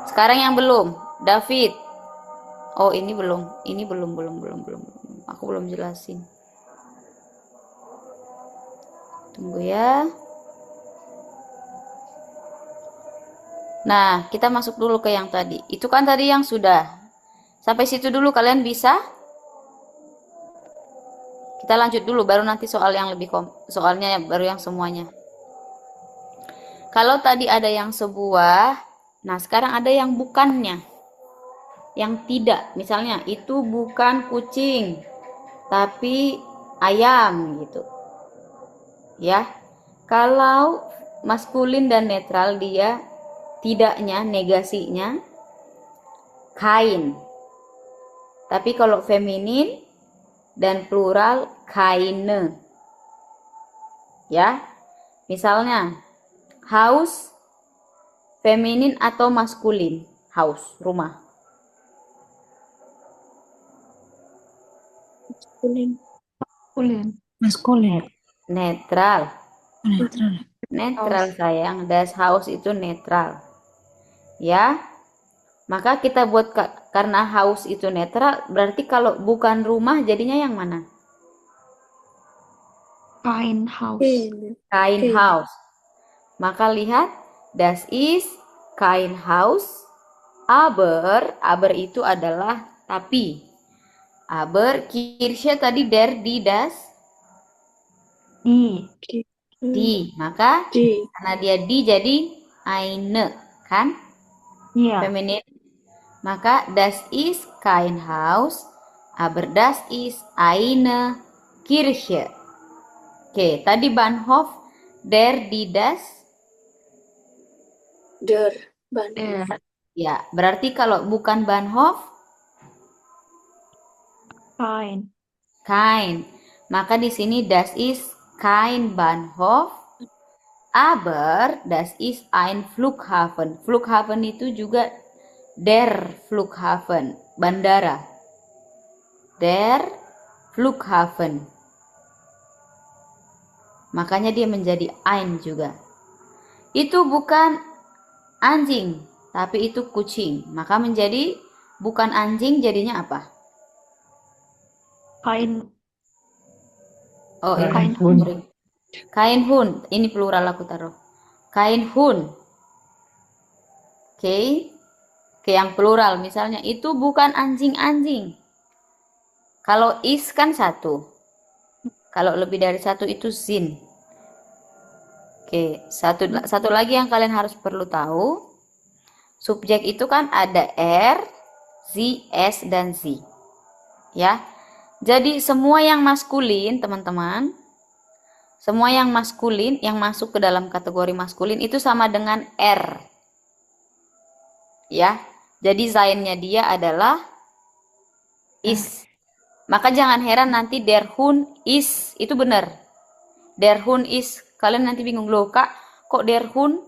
Sekarang yang belum, David. Oh, ini belum. Ini belum. Aku belum jelasin. Tunggu ya. Nah, kita masuk dulu ke yang tadi. Itu kan tadi yang sudah. Sampai situ dulu kalian bisa? Kita lanjut dulu, baru nanti soal yang lebih soalnya baru yang semuanya. Kalau tadi ada yang sebuah, nah sekarang ada yang bukannya. Yang tidak, misalnya itu bukan kucing, tapi ayam gitu. Ya. Kalau maskulin dan netral dia tidaknya, negasinya kein. Tapi kalau feminin dan plural keine. Ya. Misalnya house feminin atau maskulin? House, rumah. Maskulin, Netral. netral, Netral sayang. Das house itu netral. Ya. Maka kita buat karena house itu netral, berarti kalau bukan rumah jadinya yang mana? Kein Haus. Kein Haus. Maka lihat, das ist kein Haus. Aber itu adalah tapi. Aber Kirche tadi die, das die. Maka karena dia di jadi eine, kan? Iya. Feminin. Maka das ist kein Haus, aber das ist eine Kirche. Oke, tadi Bahnhof, die, das. Der Bahnhof. Ya, berarti kalau bukan Bahnhof, Kein. kein. Maka di sini das ist kein Bahnhof, aber das ist ein Flughafen. Flughafen itu juga der Flughafen, bandara. Der Flughafen. Makanya dia menjadi ein juga. Itu bukan anjing, tapi itu kucing. Maka menjadi bukan anjing, jadinya apa? Kein. Oh, Kein ini Hund. sorry. Kein Hund. Ini plural aku taruh. Kein Hund. Oke. Oke, yang plural misalnya itu bukan anjing-anjing. Kalau is kan satu. Kalau lebih dari satu itu sin. Oke, satu lagi yang kalian harus perlu tahu. Subjek itu kan ada er, sie, es, dan sie. Ya. Jadi semua yang maskulin, teman-teman, Semua yang maskulin, yang masuk ke dalam kategori maskulin itu sama dengan R. Ya. Jadi zainnya dia adalah is. Maka jangan heran nanti der Hund is, itu benar. Der Hund is. Kalian nanti bingung, loh Kak, kok der Hund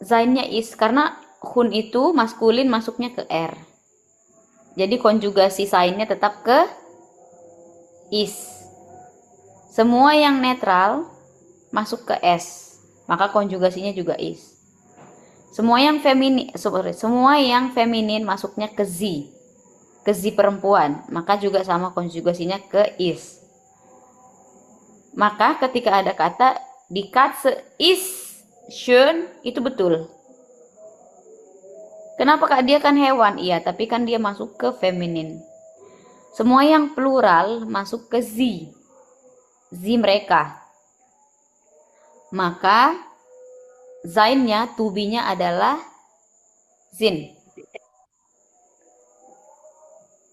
zainnya is? Karena Hund itu maskulin masuknya ke R. Jadi konjugasi zainnya tetap ke is. Semua yang netral masuk ke S, maka konjugasinya juga is. Semua yang feminin masuknya ke Z perempuan, maka juga sama konjugasinya ke is. Maka ketika ada kata die Katze ist schön, itu betul. Kenapa Kak? Dia kan hewan, iya, tapi kan dia masuk ke feminin. Semua yang plural masuk ke Z mereka. Maka zainnya, to-be-nya adalah zin.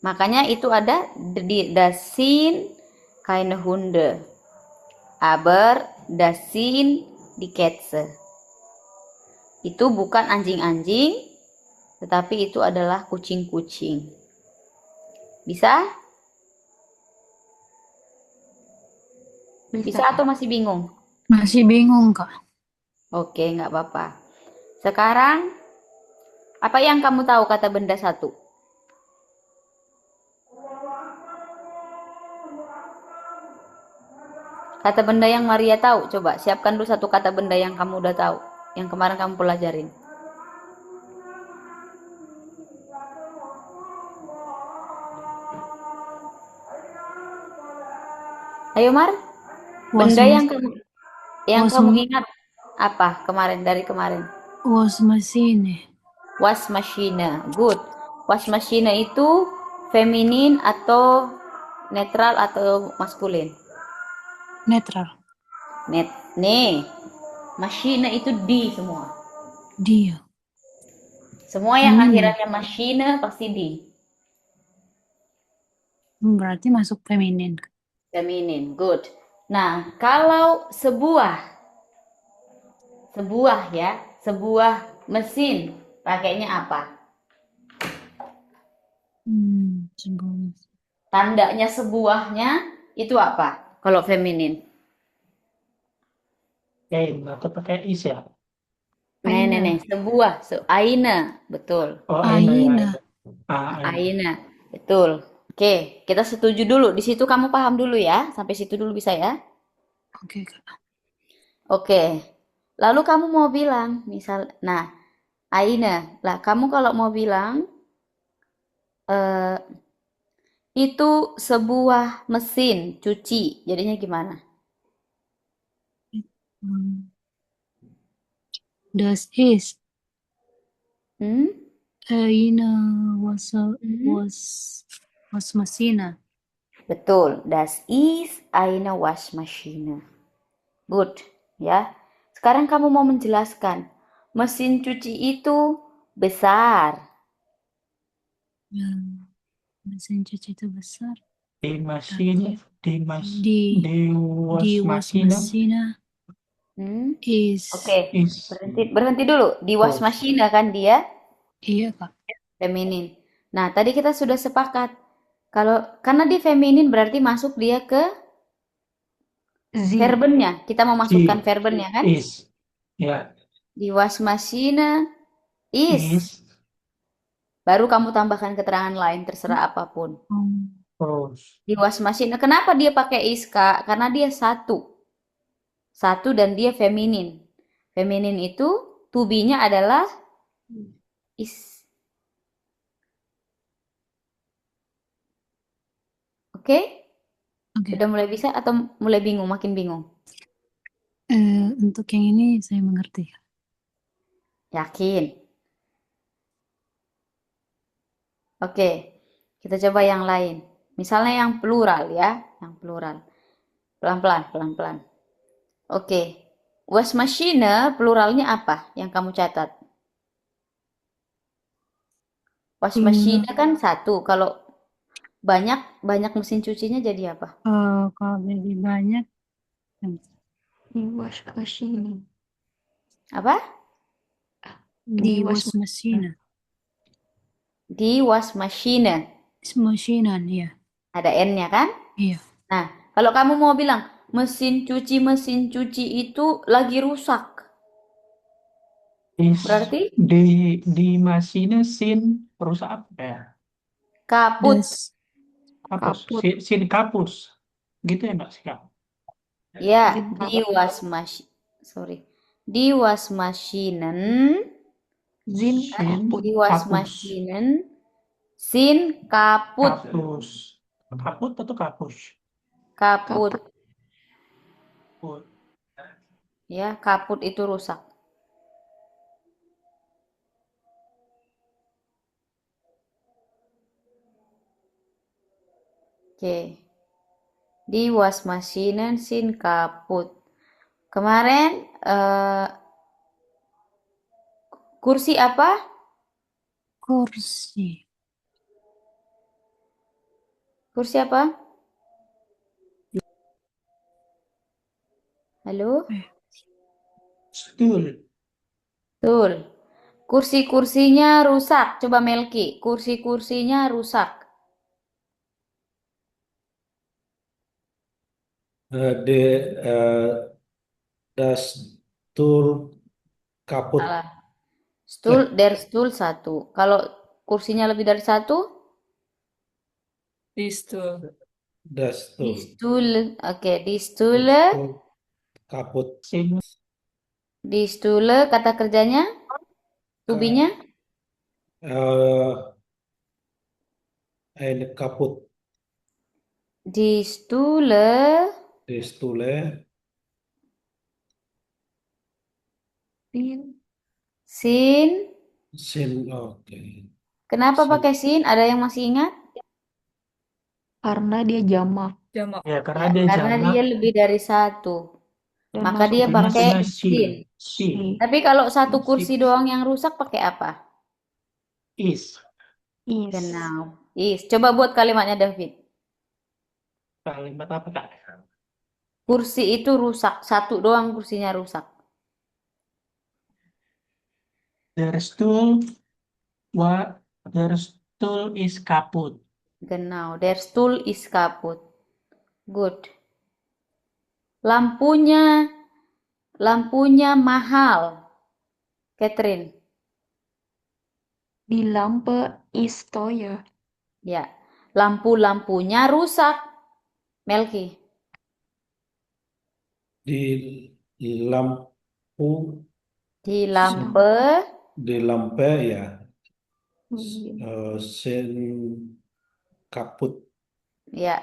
Makanya itu ada das sind keine Hunde, aber das sind die Katze. Itu bukan anjing-anjing, tetapi itu adalah kucing-kucing. Bisa? Bisa atau masih bingung? Masih bingung, Kak. Oke, nggak apa-apa. Sekarang, apa yang kamu tahu kata benda satu? Kata benda yang Maria tahu, coba siapkan dulu satu kata benda yang kamu udah tahu, yang kemarin kamu pelajarin. Ayo Mar, benda yang kamu ingat apa dari kemarin? Waschmaschine. Waschmaschine, good. Waschmaschine itu feminin atau netral atau maskulin? Netral. Nih, machine itu di semua. Dia. Semua yang akhirannya machine pasti di. Berarti masuk feminin. Feminin, good. Nah, kalau sebuah mesin pakainya apa? Tandanya sebuahnya itu apa? Kalau feminin? Atau pakai is ya? Nih, sebuah, eine, betul. Oh, Aina. Eine, betul. Oke, kita setuju dulu. Di situ kamu paham dulu ya. Sampai situ dulu bisa ya? Oke, Kak. Oke. Lalu kamu mau bilang, eine. Lah, kamu kalau mau bilang itu sebuah mesin cuci, jadinya gimana? Das ist Hmm? eine Waschmaschine. Betul, das ist eine Waschmaschine. Good, ya. Sekarang kamu mau menjelaskan, mesin cuci itu besar. Ya, mesin cuci itu besar. Die Waschmaschine is. Oke, berhenti dulu. Di Waschmaschine kan dia? Iya, Kak. Feminin. Nah, tadi kita sudah sepakat. Karena dia feminin berarti masuk dia ke verbennya. Kita mau masukkan verbennya kan? Is. Ya. Die Waschmaschine ist. Baru kamu tambahkan keterangan lain, terserah apapun. Die Waschmaschine. Kenapa dia pakai is, Kak? Karena dia satu. Satu dan dia feminin. Feminin itu to-be-nya adalah is. Oke? Udah mulai bisa atau mulai bingung, makin bingung? Untuk yang ini saya mengerti. Yakin? Oke, kita coba yang lain. Misalnya yang plural ya, yang plural. Pelan-pelan. Oke, Waschmaschine pluralnya apa yang kamu catat? Waschmaschine kan satu, kalau banyak mesin cucinya jadi apa? Kalau jadi banyak Die Waschmaschine. Apa? Die Die Waschmaschine. Waschmaschine. Die Waschmaschine. Maschinen, ya. Ada N-nya kan? Iya. Nah, kalau kamu mau bilang mesin cuci itu lagi rusak. Is Berarti di Maschine sind rusak apa ya? kaput. Das Kapus. Kaput. Sind kapus. Gitu ya Mbak Sika? Ya, Sind die Waschmaschine. Sorry. Die Waschmaschinen. Sind Sind kaput. Die kapus. Waschmaschinen sind kaput. Kapus. Kaput atau kapus? Kaput. Kaput. Ya, kaput itu rusak. Oke. Die Waschmaschinen sind kaput. Kemarin kursi apa? Kursi. Kursi apa? Halo? Stool. Betul. Kursi-kursinya rusak. Coba Melki, kursi-kursinya rusak. Das Tool kaput. Salah. Der Stuhl satu. Kalau kursinya lebih dari satu, Die Stuhl. Das die Tool. Stuhl. Oke, die Stuhl. Kaput. Sind Die Stuhl kata kerjanya, tubinya. Eine kaput. Die Stuhl Die Stule Sind sin. oke. Kenapa Sin. pakai sin? Ada yang masih ingat? karena dia jamak. Jamak. ya karena Ya, dia karena jamak dia lebih dari satu. Dan Maka dia artinya pakai sudah sin. si Tapi kalau satu kursi Six. doang yang rusak pakai apa? is is. Genau. Coba buat kalimatnya David. kalimat apa Kak? Kursi itu rusak. Satu doang kursinya rusak. Der Stuhl is kaput. Genau. Der Stuhl ist kaputt. Good. Lampunya mahal. Catherine. Die Lampe ist teuer. Ya. Lampu-lampunya rusak. Melki. Di lampu Di lampe. di lampe ya. Iya. Sin kaput. Ya.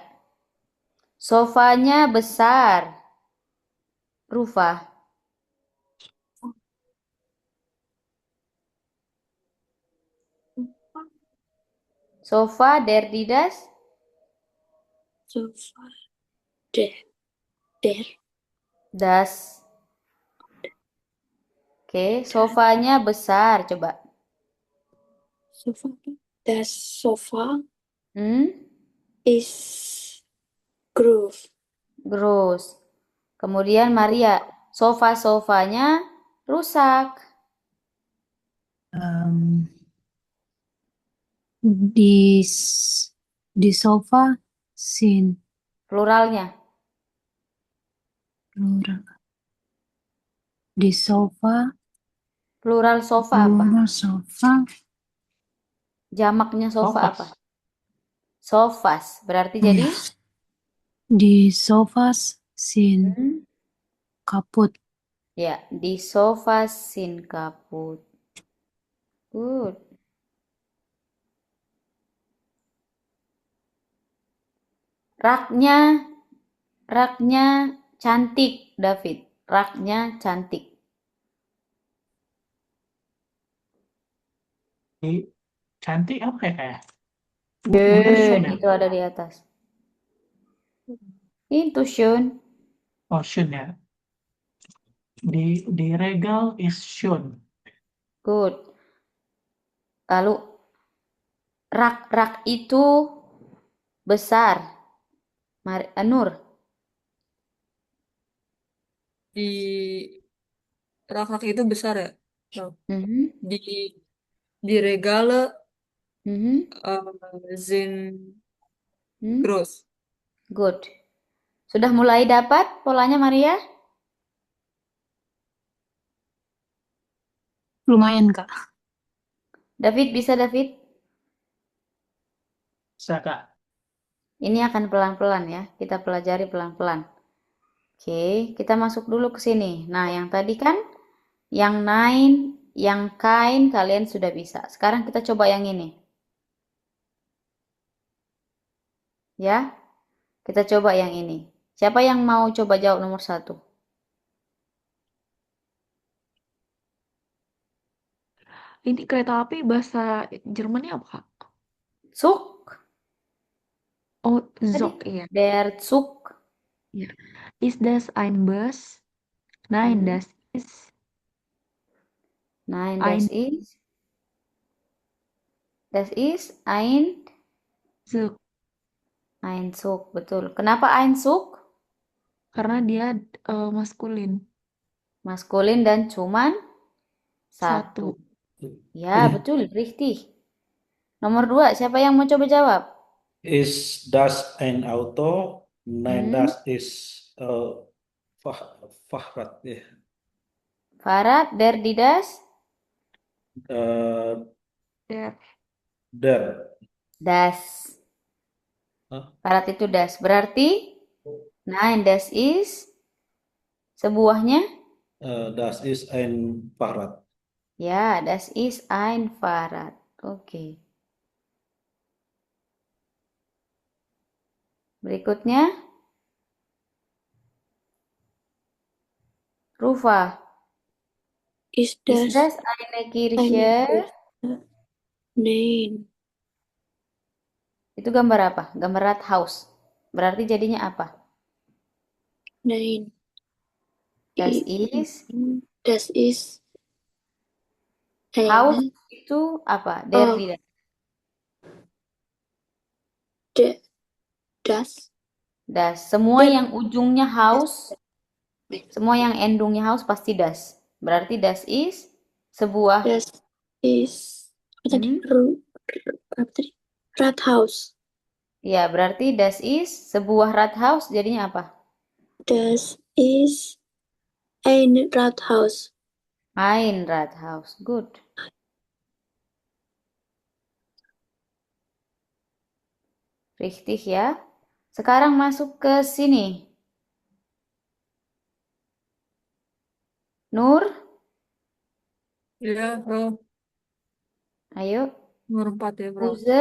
Sofanya besar. Rufa. Sofa der Didas. Sofa. Der. Das. Oke, sofanya besar. Coba. Sofa. Das Sofa ist groß. Gross. Kemudian Maria, sofa-sofanya rusak. Die Sofa sind Pluralnya. plural. Die Sofa, Plural sofa apa? plural Sofa, Jamaknya sofa apa? Sofas. Berarti Iya. jadi die Sofas sind kaputt. ya, di sofa sin kaput. Good. Raknya cantik, David. Raknya cantik. Cantik apa ya kayak? Itu ada di atas. Itu Shun. Oh, schön ya. Di Regal is schön. Good. Lalu rak itu besar. Nur. di rak-rak itu besar ya. So, Mhm, di Regale mhm, sind hmm, groß. good. Sudah mulai dapat polanya, Maria? Lumayan, Kak. David, bisa David? Bisa, Kak. Ini akan pelan-pelan ya. Kita pelajari pelan-pelan. Oke, kita masuk dulu ke sini. Nah, yang tadi kan yang nine, yang kind kalian sudah bisa. Sekarang kita coba yang ini. Ya, kita coba yang ini. Siapa yang mau coba jawab nomor 1? Ini kereta api bahasa Jermannya apa, Kak? Zug? Oh, Tadi. Zug, iya. Der Zug. Ja. Ist das ein Bus? Nein, Mhm. das ist Nein, ein das ist Zug. ein Zug, betul. Kenapa ein Zug? Karena dia maskulin. Maskulin dan cuman Satu. satu. Ya, betul, richtig. Nomor 2, siapa yang mau coba jawab? Is das ein Auto? Nein, Hmm, das ist Fahrrad. Ja. Farad, die das? Äh, Der der. Das. Hah? Farad itu das. Berarti, nein, das ist sebuahnya? Das ist ein Fahrrad. Ya, das ist ein Fahrrad. Oke. Berikutnya, Rufa. Ist Ist das das eine eine Kirche? Kirche? Nein. Itu gambar apa? Gambar Rathaus. Berarti jadinya apa? Nein. Das I- ist Das ist Haus eine. itu apa? Oh, Die das. de, das. Das. Semua yang ujungnya haus, Das semua yang endungnya haus pasti das. Berarti das is sebuah ist. Apa tadi? hmm? Apa tadi? Rathaus. Ya, berarti das is sebuah Rathaus jadinya apa? Das ist ein Rathaus. Ein Rathaus. Good. Richtig ya. Sekarang masuk ke sini. Nur, Ya, bro. ayo. Nomor 4 ya, bro. Use,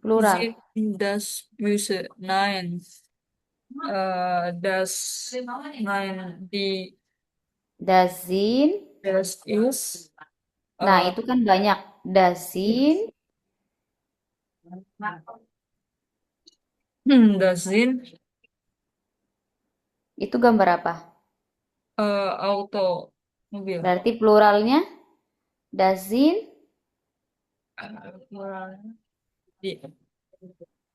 plural. Sie das Böse. Nein. Das. Nein. Das sind. Das ist. Nah, itu kan banyak. Das sind. Das sind Itu gambar apa? Auto. Mobil. Berarti pluralnya das sind Di-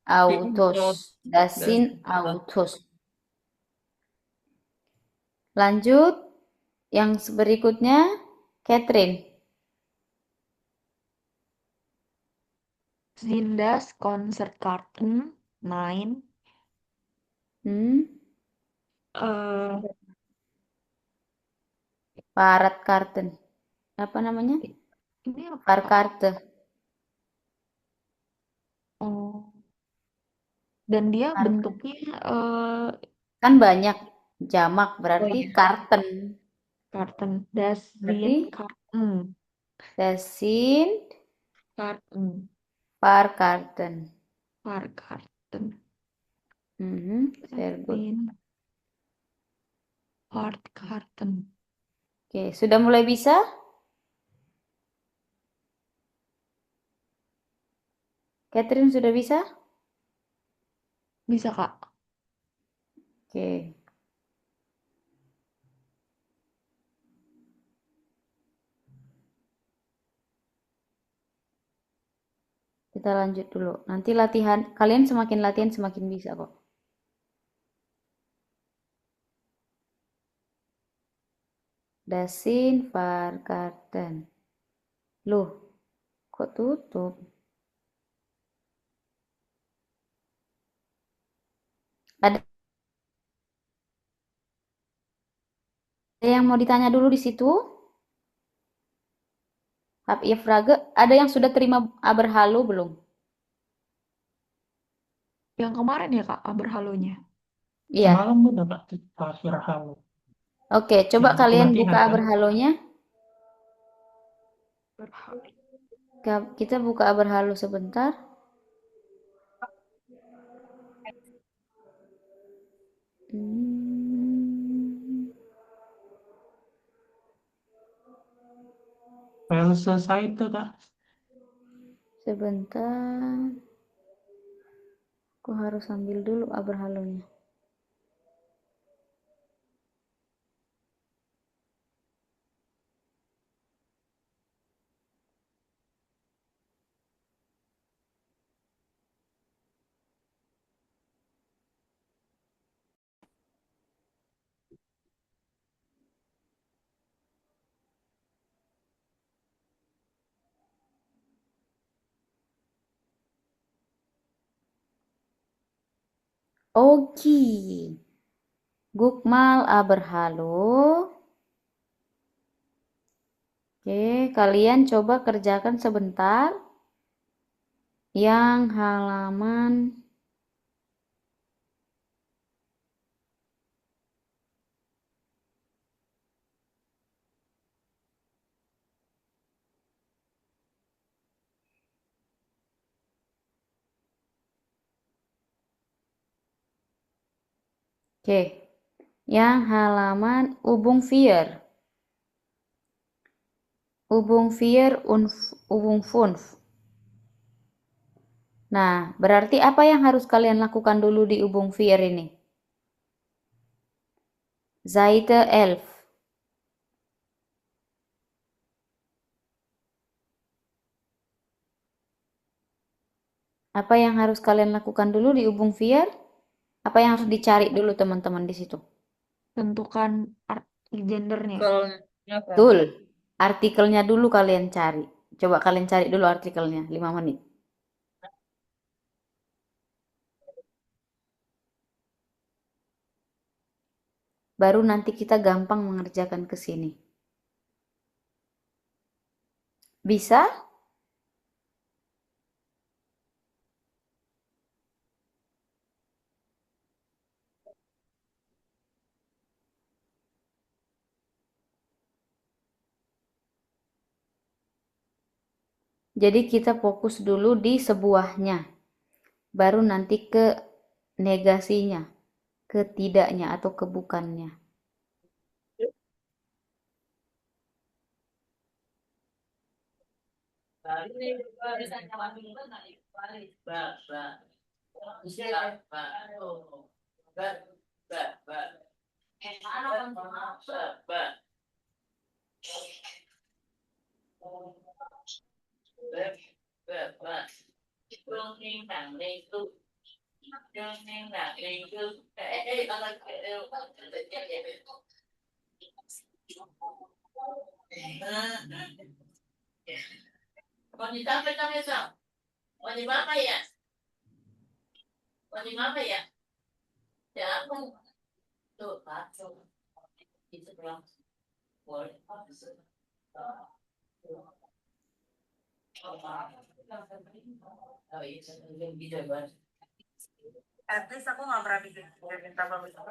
Autos. Das sind Autos. Lanjut, yang berikutnya, Catherine. sind das Konzertkarten? Nein. Hmm? Eh, Fahrradkarten. Apa namanya? ini apa, Kak? Fahrkarte. Oh. Dan dia Karten. bentuknya Kan banyak. Jamak berarti iya. karten. Karten. Das Berarti sind Karten. das sind Karten. Fahrkarten. Fahrkarten. Very good. Sind Fahrkarten. Oke, sudah mulai bisa? Catherine sudah bisa? Bisa, Kak. Oke. Kita lanjut dulu. Nanti latihan, kalian semakin latihan semakin bisa kok. Das sind Fahrkarten. Loh, kok tutup? Ada yang mau ditanya dulu di situ? Hab ihr Frage, ada yang sudah terima Aberhalo belum? Yang kemarin ya Kak, Aberhalonya. Iya. Semalam udah terakhir halo. Oke, coba Yang buku kalian latihan buka kan? Aberhalonya. Berhalo. Kita buka Aberhalo sebentar. File selesai itu Kak. Sebentar. Aku harus ambil dulu Aberhalonya. Oke. Gukmal Aberhalo. Oke, kalian coba kerjakan sebentar. Yang halaman Oke. Yang halaman Ubung Vier. Ubung Vier Ubung Fünf. Nah, berarti apa yang harus kalian lakukan dulu di Ubung Vier ini? Seite 11. Apa yang harus kalian lakukan dulu di Ubung Vier? Apa yang harus dicari dulu teman-teman di situ? Tentukan gendernya. Betul. Artikelnya dulu kalian cari. Coba kalian cari dulu artikelnya, 5 menit. Baru nanti kita gampang mengerjakan ke sini. Bisa? Jadi kita fokus dulu di sebuahnya. Baru nanti ke negasinya, ke tidaknya atau ke bukannya. At least aku nggak pernah bikin tabel itu.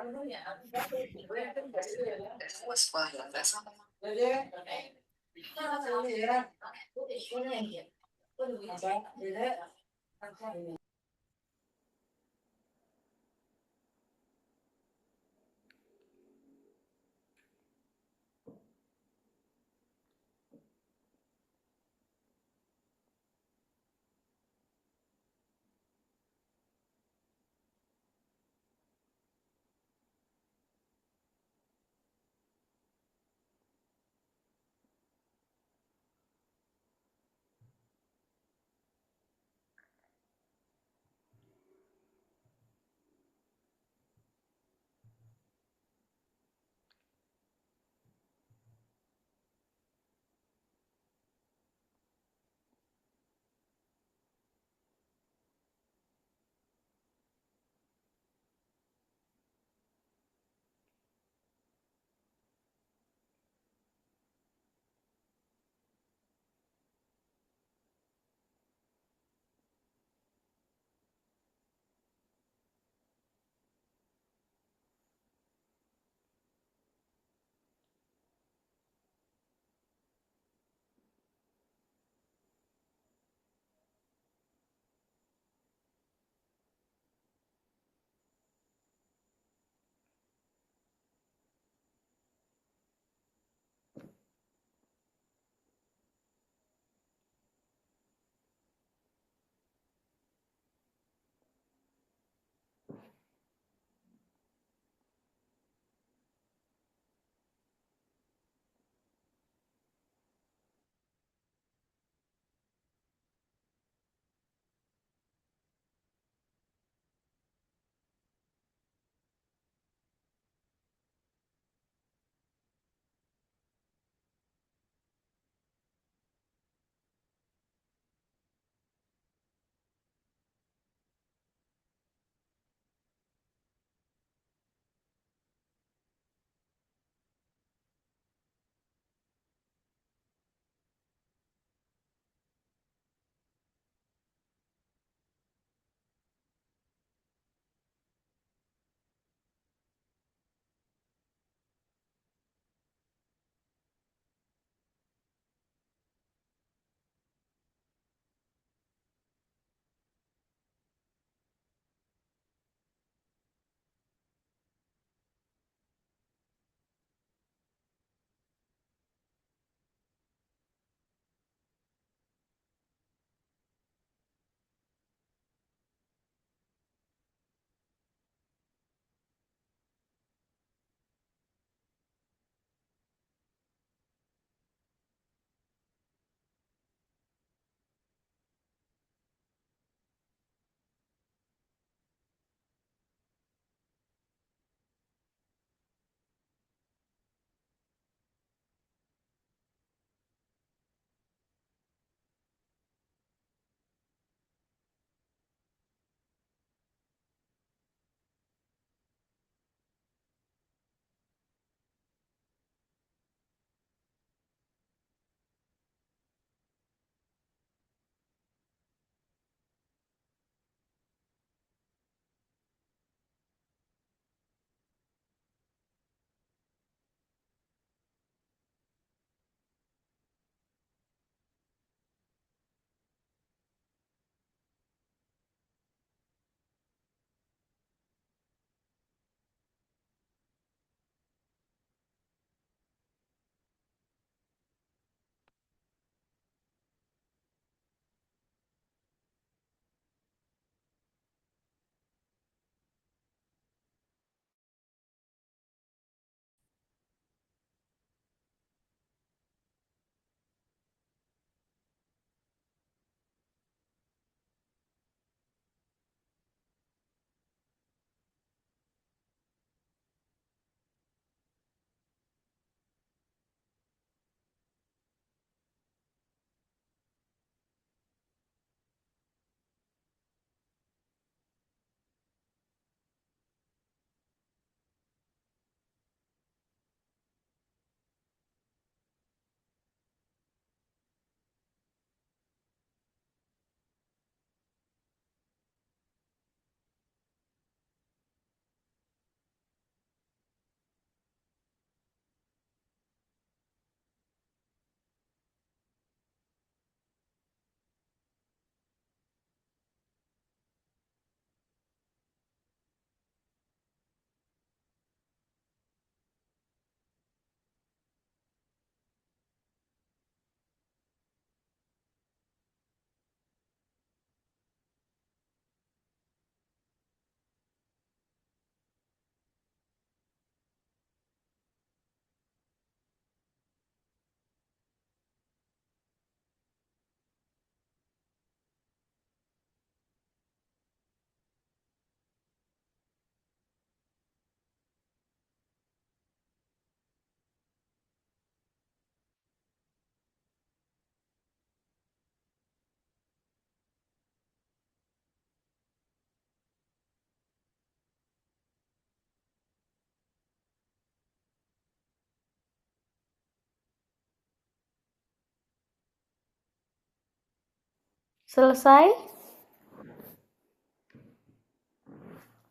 Selesai?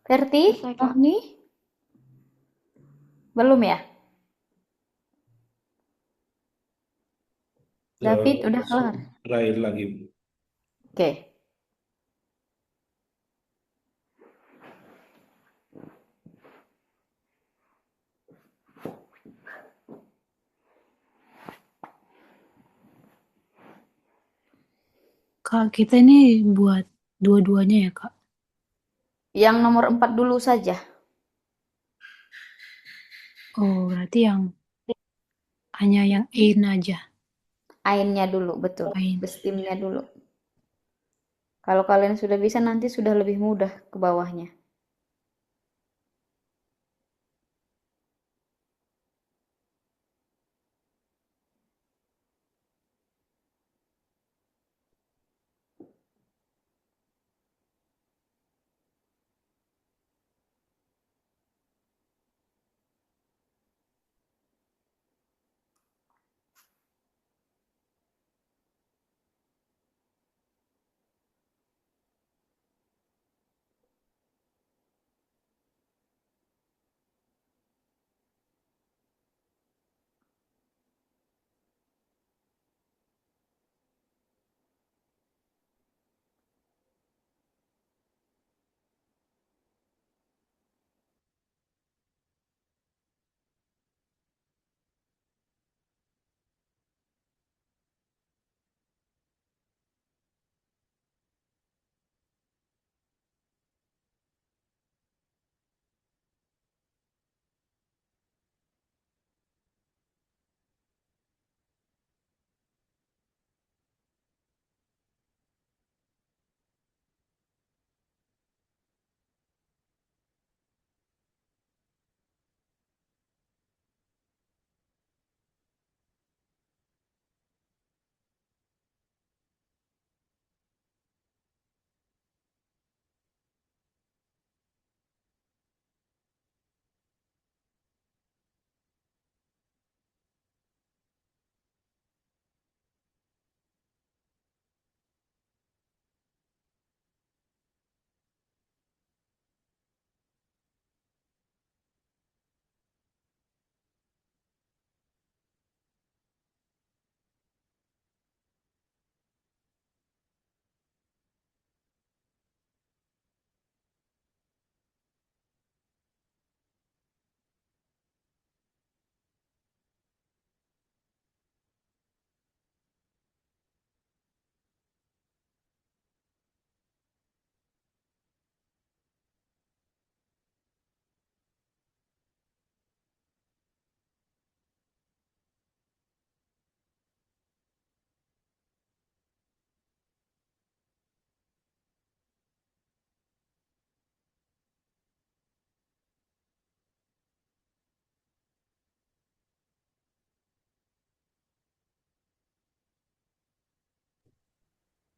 Verti? Selesai, Kak. Rohni? Belum ya? David udah kelar? Try lagi. Oke. Kak, kita ini buat dua-duanya ya, Kak? Yang nomor 4 dulu saja. Oh, berarti hanya yang in aja. Ainnya dulu, betul. Ain. Bestimnya dulu. Kalau kalian sudah bisa, nanti sudah lebih mudah ke bawahnya.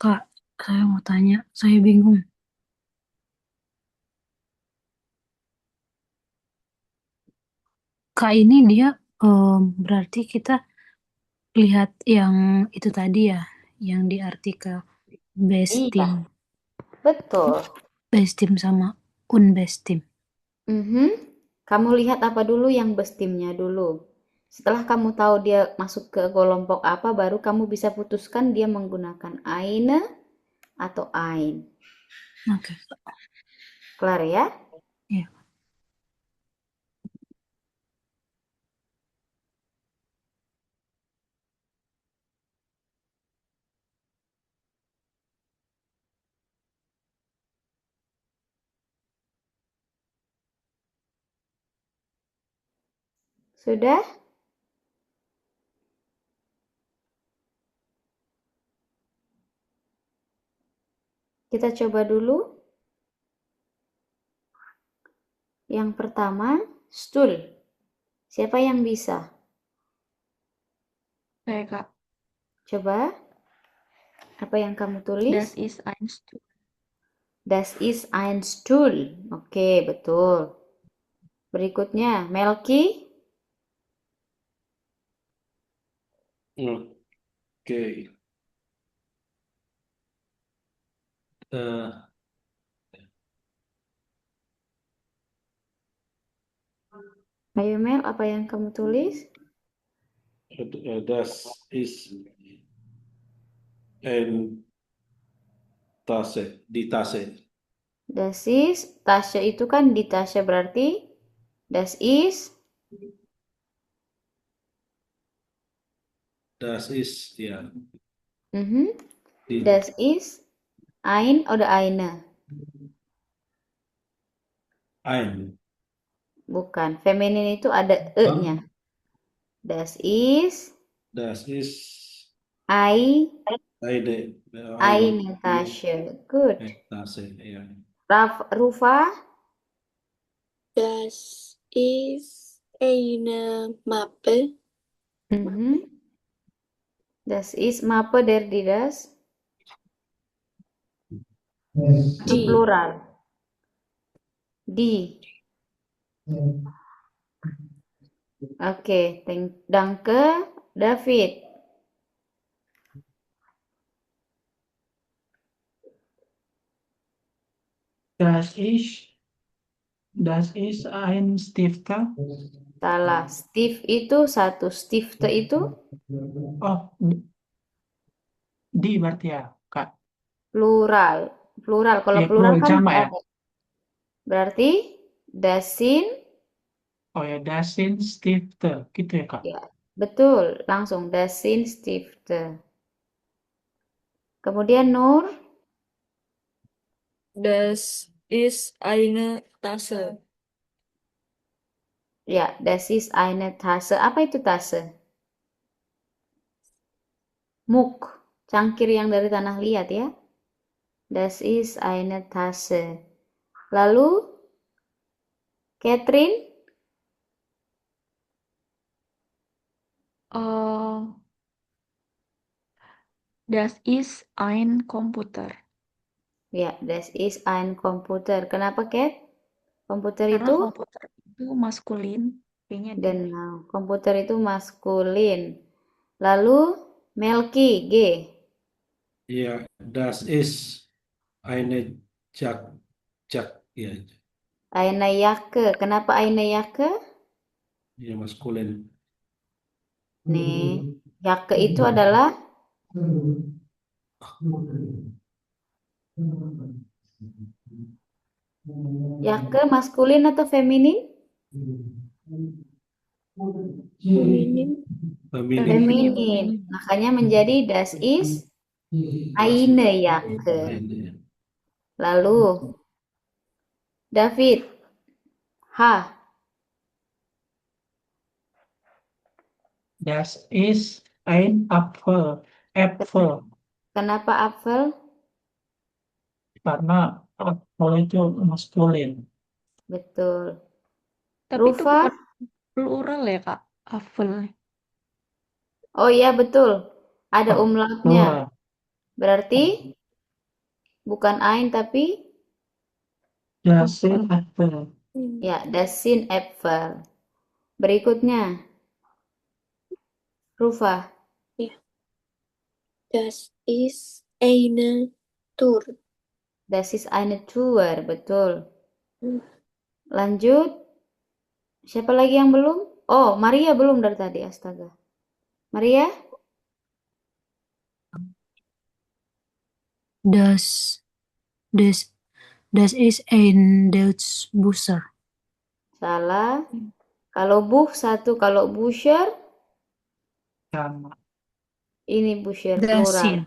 Kak, saya mau tanya, saya bingung. Kak, ini dia berarti kita lihat yang itu tadi ya, yang di artikel Iya, Bestim. betul. Bestim sama Unbestim. Mhm. Kamu lihat apa dulu yang bestimnya dulu. Setelah kamu tahu dia masuk ke kelompok apa, baru kamu bisa putuskan dia menggunakan eine atau ein. Oke, Kelar ya? ya. Sudah? Kita coba dulu. Yang pertama, stool. Siapa yang bisa? Saya, Kak. Coba. Apa yang kamu tulis? Das ist ein Stuhl. Das ist ein Stuhl. Oke, betul. Berikutnya, Melki. Oke. Eh, Ayo Mel, apa yang kamu tulis? das ist ein Tasse, di Tasse. Das ist, Tasche itu kan di Tasche berarti das ist, Das ist, ya, di das ist ein oder eine? ein. Bukan, feminin itu ada e-nya. Das ist Das ist eine Tasche. Good. Tasse, ya. Rufa, Das ist eine Mappe. das ist Mappe der die das? Itu Die. plural. Die. Oke, danke, David. Das ist ein Stifter. Salah. Steve itu satu. Stifte itu Oh, di berarti ya, Kak. plural. Plural. Kalau Ya, plural plural kan sama ya. ada. Berarti dasin, Oh ya, das sind Stifter, gitu ya, Kak. ya, betul. Langsung dasin Stifte. Kemudian Nur, Das ist eine Tasse. ya, das ist eine Tasse. Apa itu Tasse? Muk, cangkir yang dari tanah liat ya. Das ist eine Tasse. Lalu, Catherine, Das ist ein Komputer. ya, das ist ein Computer. Kenapa, Cat? Komputer Karena itu? komputer itu maskulin, kayaknya dia. Dan komputer itu maskulin. Lalu, Melki, G. Ya, das ist eine Jak, ya, Eine Jacke. Kenapa eine Jacke? ya maskulin. Nih, Jacke itu adalah Jacke maskulin atau feminin? Feminin. Feminin. Makanya menjadi das ist eine Jacke. Lalu, David, H. Das ist ein Apfel. Apfel. Kenapa Apfel? Karena apfel itu maskulin. Betul. Tapi itu Rufa? bukan plural ya, Kak? Apfel. Oh iya, betul. Ada umlautnya. Plural. Berarti bukan ein tapi Das sind Apfel. ya, das sind Äpfel. Berikutnya, Rufa. Das ist eine Tour. Das ist eine Tour, betul. Lanjut. Siapa lagi yang belum? Oh, Maria belum dari tadi, astaga. Maria? Das ist ein Deutschbusser. Salah. Kalau buh satu, kalau busher Sama. ini busher Das plural. sind.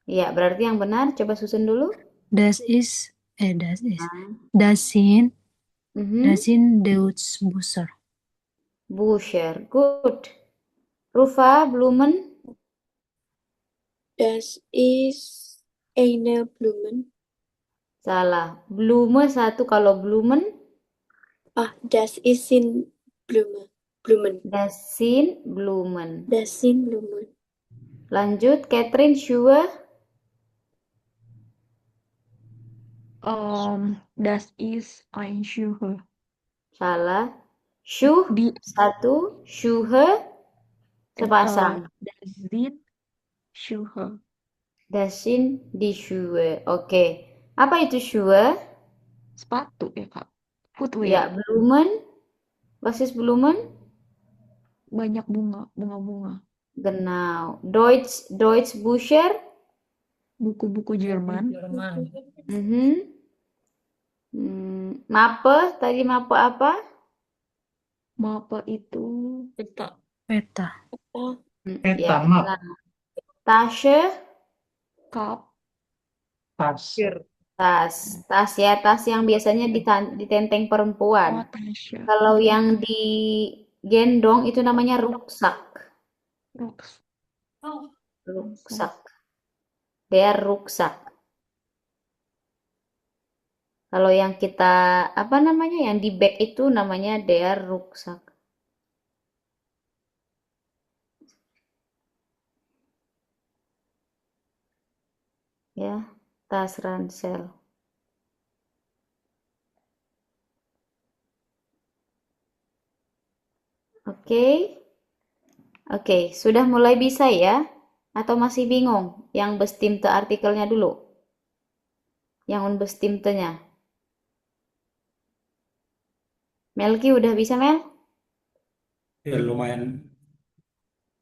Ya, berarti yang benar coba susun dulu. Das sind Deutschbusser. Busher, good. Rufa, Blumen. Das ist eine Blumen. Salah. Blume satu, kalau Blumen Das ist in Blume. Blumen. das sind Blumen. Das sind Blumen. Lanjut, Catherine, Schuhe. Das ist ein Schuh. Salah. Schuh Di satu, Schuhe sepasang. Das sind Schuhe. Das sind die Schuhe. Oke. Apa itu Schuhe? Sepatu ya, Kak. Ya, Footwear. Blumen. Was ist Blumen? Banyak bunga-bunga. Genau. Deutsch Bücher. Buku-buku Jerman. Mhm. Mape. Tadi mape apa? Mape itu Peta. Peta. Oh, Ya, Peta, map, benar. Tasche. cup. tas, Tas ya, tas yang biasanya ditenteng Oh, perempuan. Tasya. Kalau yang digendong itu namanya ruksak. Rocks. Ruksak. Der Ruksak. Kalau yang kita apa namanya yang di bag itu namanya der Ruksak. Ya, tas ransel. Oke. Oke, sudah mulai bisa ya? Atau masih bingung? Yang bestimmte artikelnya dulu. Yang unbestimmte-nya. Melki udah bisa, Mel? Ya lumayan.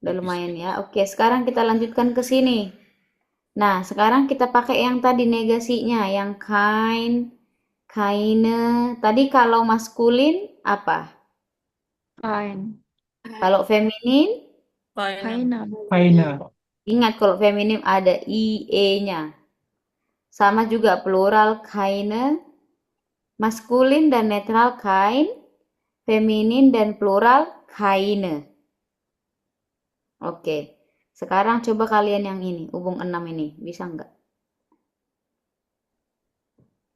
Udah lumayan ya. Oke, sekarang kita lanjutkan ke sini. Nah, sekarang kita pakai yang tadi negasinya, yang kein, keine. Tadi kalau maskulin apa? Kain. Kalau feminin, Kainan. Keine, ingat kalau feminin ada ie-nya. Sama juga plural keine, maskulin dan netral kein, feminin dan plural keine. Oke, sekarang coba kalian yang ini, hubung 6 ini, bisa nggak?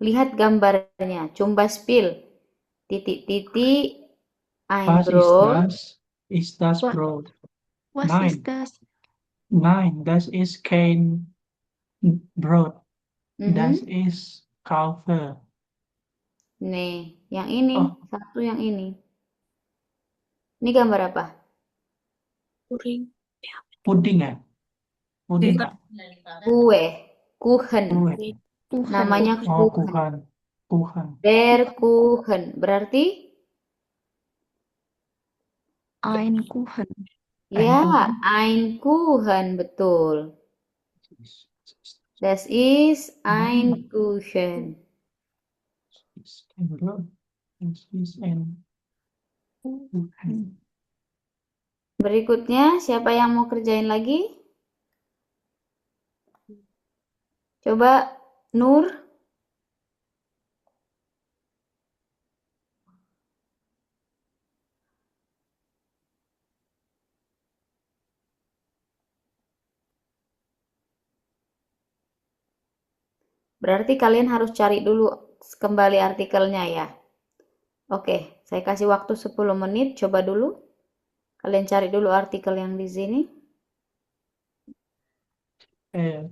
Lihat gambarnya, zum Beispiel, titik-titik, ein was ist Brot, das? Ist das What? Brot? Was Nein, is that? nein, das ist kein Brot. Das Mhm. ist Kaufe. Nih, yang ini, Oh, satu yang ini. Ini gambar apa? puring. puding ya? Puding Kak? Kue, kuchen. Kue. Tuhan. Namanya Oh, kuchen. Kuchen. Kuchen. Der Kuchen. Berarti Ein Kuchen. ya, Kuchen. ein Kuchen, betul. Das ist ein Kuchen. Ist kein Brot. Das ist ein Kuchen. Berikutnya, siapa yang mau kerjain lagi? Coba Nur. Berarti kalian harus cari dulu kembali artikelnya ya. Oke, saya kasih waktu 10 menit. Coba dulu. Kalian cari dulu artikel yang di sini.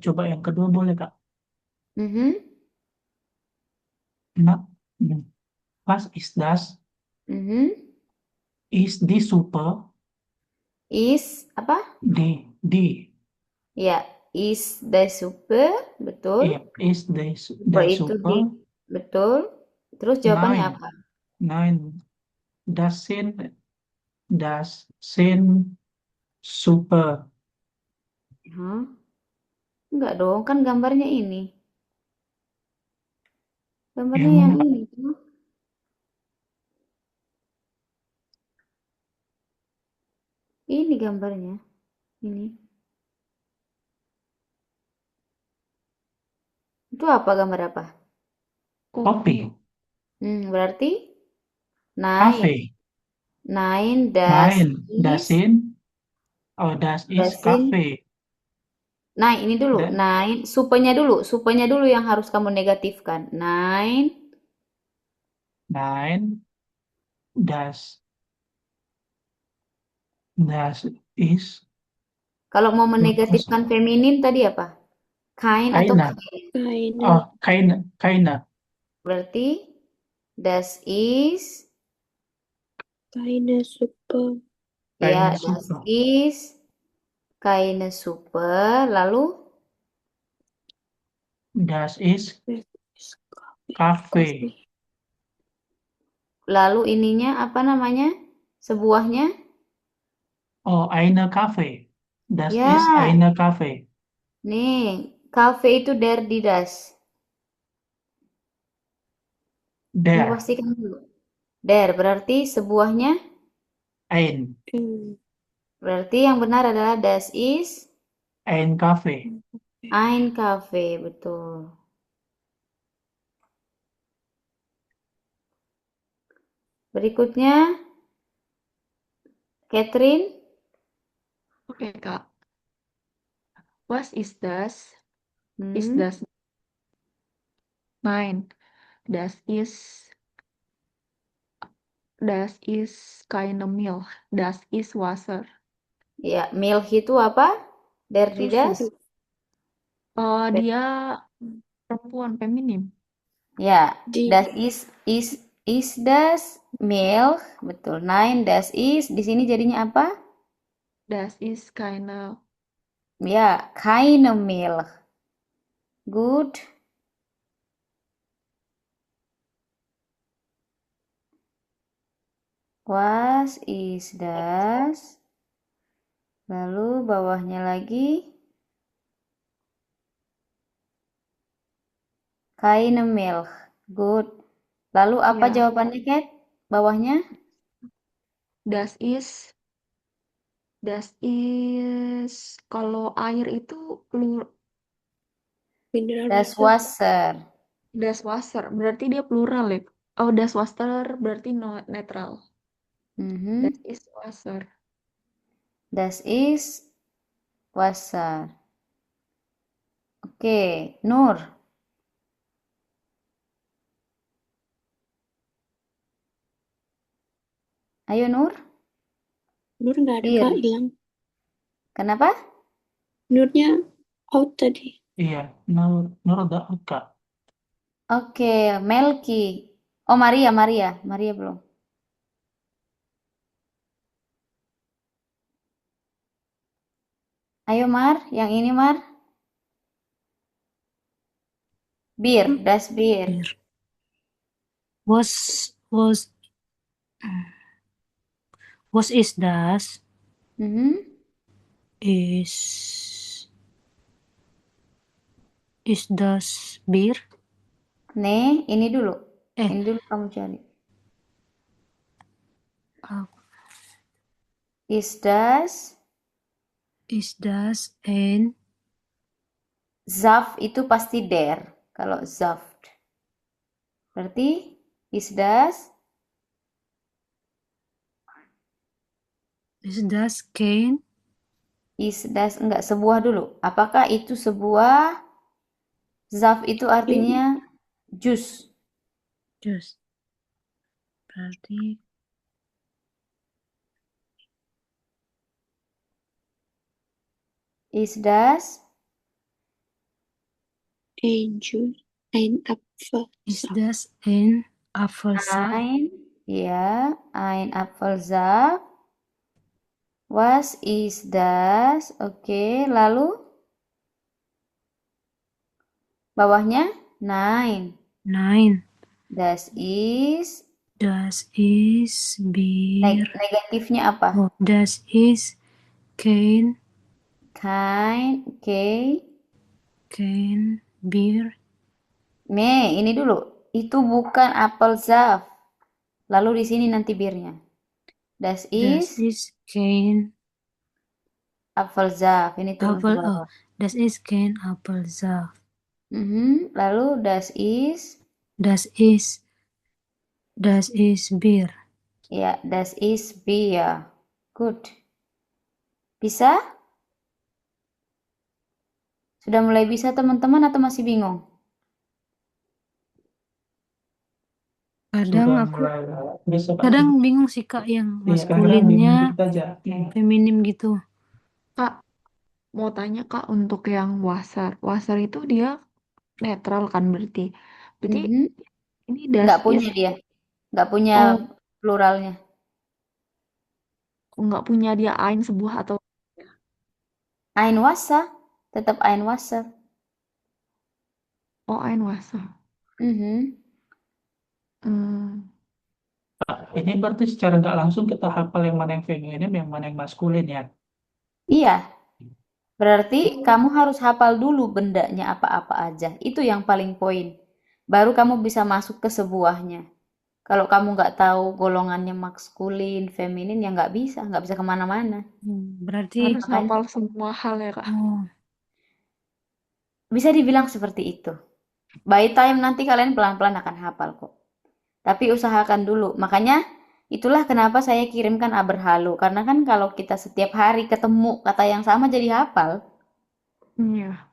Coba yang kedua boleh Kak? Mhm. Nah, was ist das? Mhm. Ist die Suppe? Is apa? Die. Ya, is the Suppe, betul. Iya, ist die Suppe itu Suppe? di, betul. Terus jawabannya Nein. apa? Nein, das sind Suppe. Hah? Enggak dong, kan gambarnya ini. Gambarnya Yang yang ini. Tuh. Ini gambarnya. Ini. Itu apa gambar apa? Kopi. Berarti nine. Kafe. Nine, das Nein, das is. sind das ist Das sind. Kafe. Nah, ini dulu. Da- Nine. Supenya dulu. Supenya dulu yang harus kamu negatifkan. Nine. Nein, das ist Kalau mau menegatifkan feminin tadi apa? Kain atau Keiner. kain? Keine, Oh, keine. Berarti das is. keine Suppe. Ya, Keine das Suppe. is keine Suppe. Lalu Das ist Kaffee. Lalu ininya apa namanya? Sebuahnya? Oh, eine Kaffee. Das ist Ya, eine Kaffee. nih, cafe itu der di das. Ini Der, pastikan dulu. Der berarti sebuahnya. ein, Berarti yang benar adalah das ist ein Kaffee. ein Cafe, betul. Berikutnya, Catherine. Oke, Kak. Was ist das? Ist Hmm, das? Nein. Das ist keine Milch. Das ist Wasser. ya, milk itu apa? Der di das? Susu. Dia perempuan, feminim. Ya, Di das is das milk, betul. Nein, das is di sini jadinya apa? Das ist keine. Ya, keine Milch. Good. Was is das? Lalu bawahnya lagi keine Milch. Good. Lalu apa Ya. jawabannya, Kat? Bawahnya? Das ist kalau air itu mineral Das water. Wasser. das Wasser, berarti dia plural ya. Oh, das Wasser berarti netral. Mhm. Das ist Wasser. Das ist Wasser. Oke, Nur. Ayo, Nur. Nur nggak ada Bir. Kak, hilang. Kenapa? Nurnya out tadi. Iya, Nur udah out, Kak. Oke, Melki. Oh, Maria belum. Ayo, Mar. Yang ini, Mar. Bir, das Bir. Bir. Was is das? Mhm. Is das bir? Nih, ini dulu. Eh. Ini dulu kamu cari. Is das and Zaf itu pasti der. Kalau Zaft. Berarti is das cane? Is das enggak sebuah dulu. Apakah itu sebuah Zaf itu artinya jus. Jus. Berarti Is das Ein Jus. Ein Apfel. is das an Apfelsaft? ein, ya, ein Apfelsaft. Was is das? Oke, lalu bawahnya nein. Das ist Bier. negatifnya apa? Oh, das ist kein Bier. Ini dulu. Itu bukan Apfelsaft. Lalu di sini nanti birnya. Das ist kein Apfelsaft. Ini turun ke bawah. das ist kein Apfelsaft. Lalu das ist Bier. ya, das ist Bier. Good. Bisa? Sudah mulai bisa teman-teman atau masih bingung? Sudah Kadang mulai bisa, Kak. kadang bingung sih Kak yang Iya, kadang-kadang maskulinnya bingung dikit aja. feminim gitu. Kak, mau tanya Kak untuk yang Wasser. Wasser itu dia netral kan berarti. Berarti ini das Nggak punya ist dia. Nggak punya pluralnya. nggak punya dia ein sebuah atau Ein Wasser. Tetap ein Wasser. Oh, ein Wasser. Mhm. Hmm. Ini berarti secara nggak langsung kita hafal yang mana yang feminim, yang mana yang maskulin ya. Iya, berarti kamu harus hafal dulu bendanya apa-apa aja. Itu yang paling poin. Baru kamu bisa masuk ke sebuahnya. Kalau kamu nggak tahu golongannya maskulin, feminin, ya nggak bisa kemana-mana. Berarti Harus Makanya hafal semua hal ya, Kak. bisa dibilang seperti itu. By time nanti kalian pelan-pelan akan hafal kok. Tapi usahakan dulu. Makanya itulah kenapa saya kirimkan Aberhalo. Karena kan kalau kita setiap hari ketemu kata yang sama jadi hafal. Iya.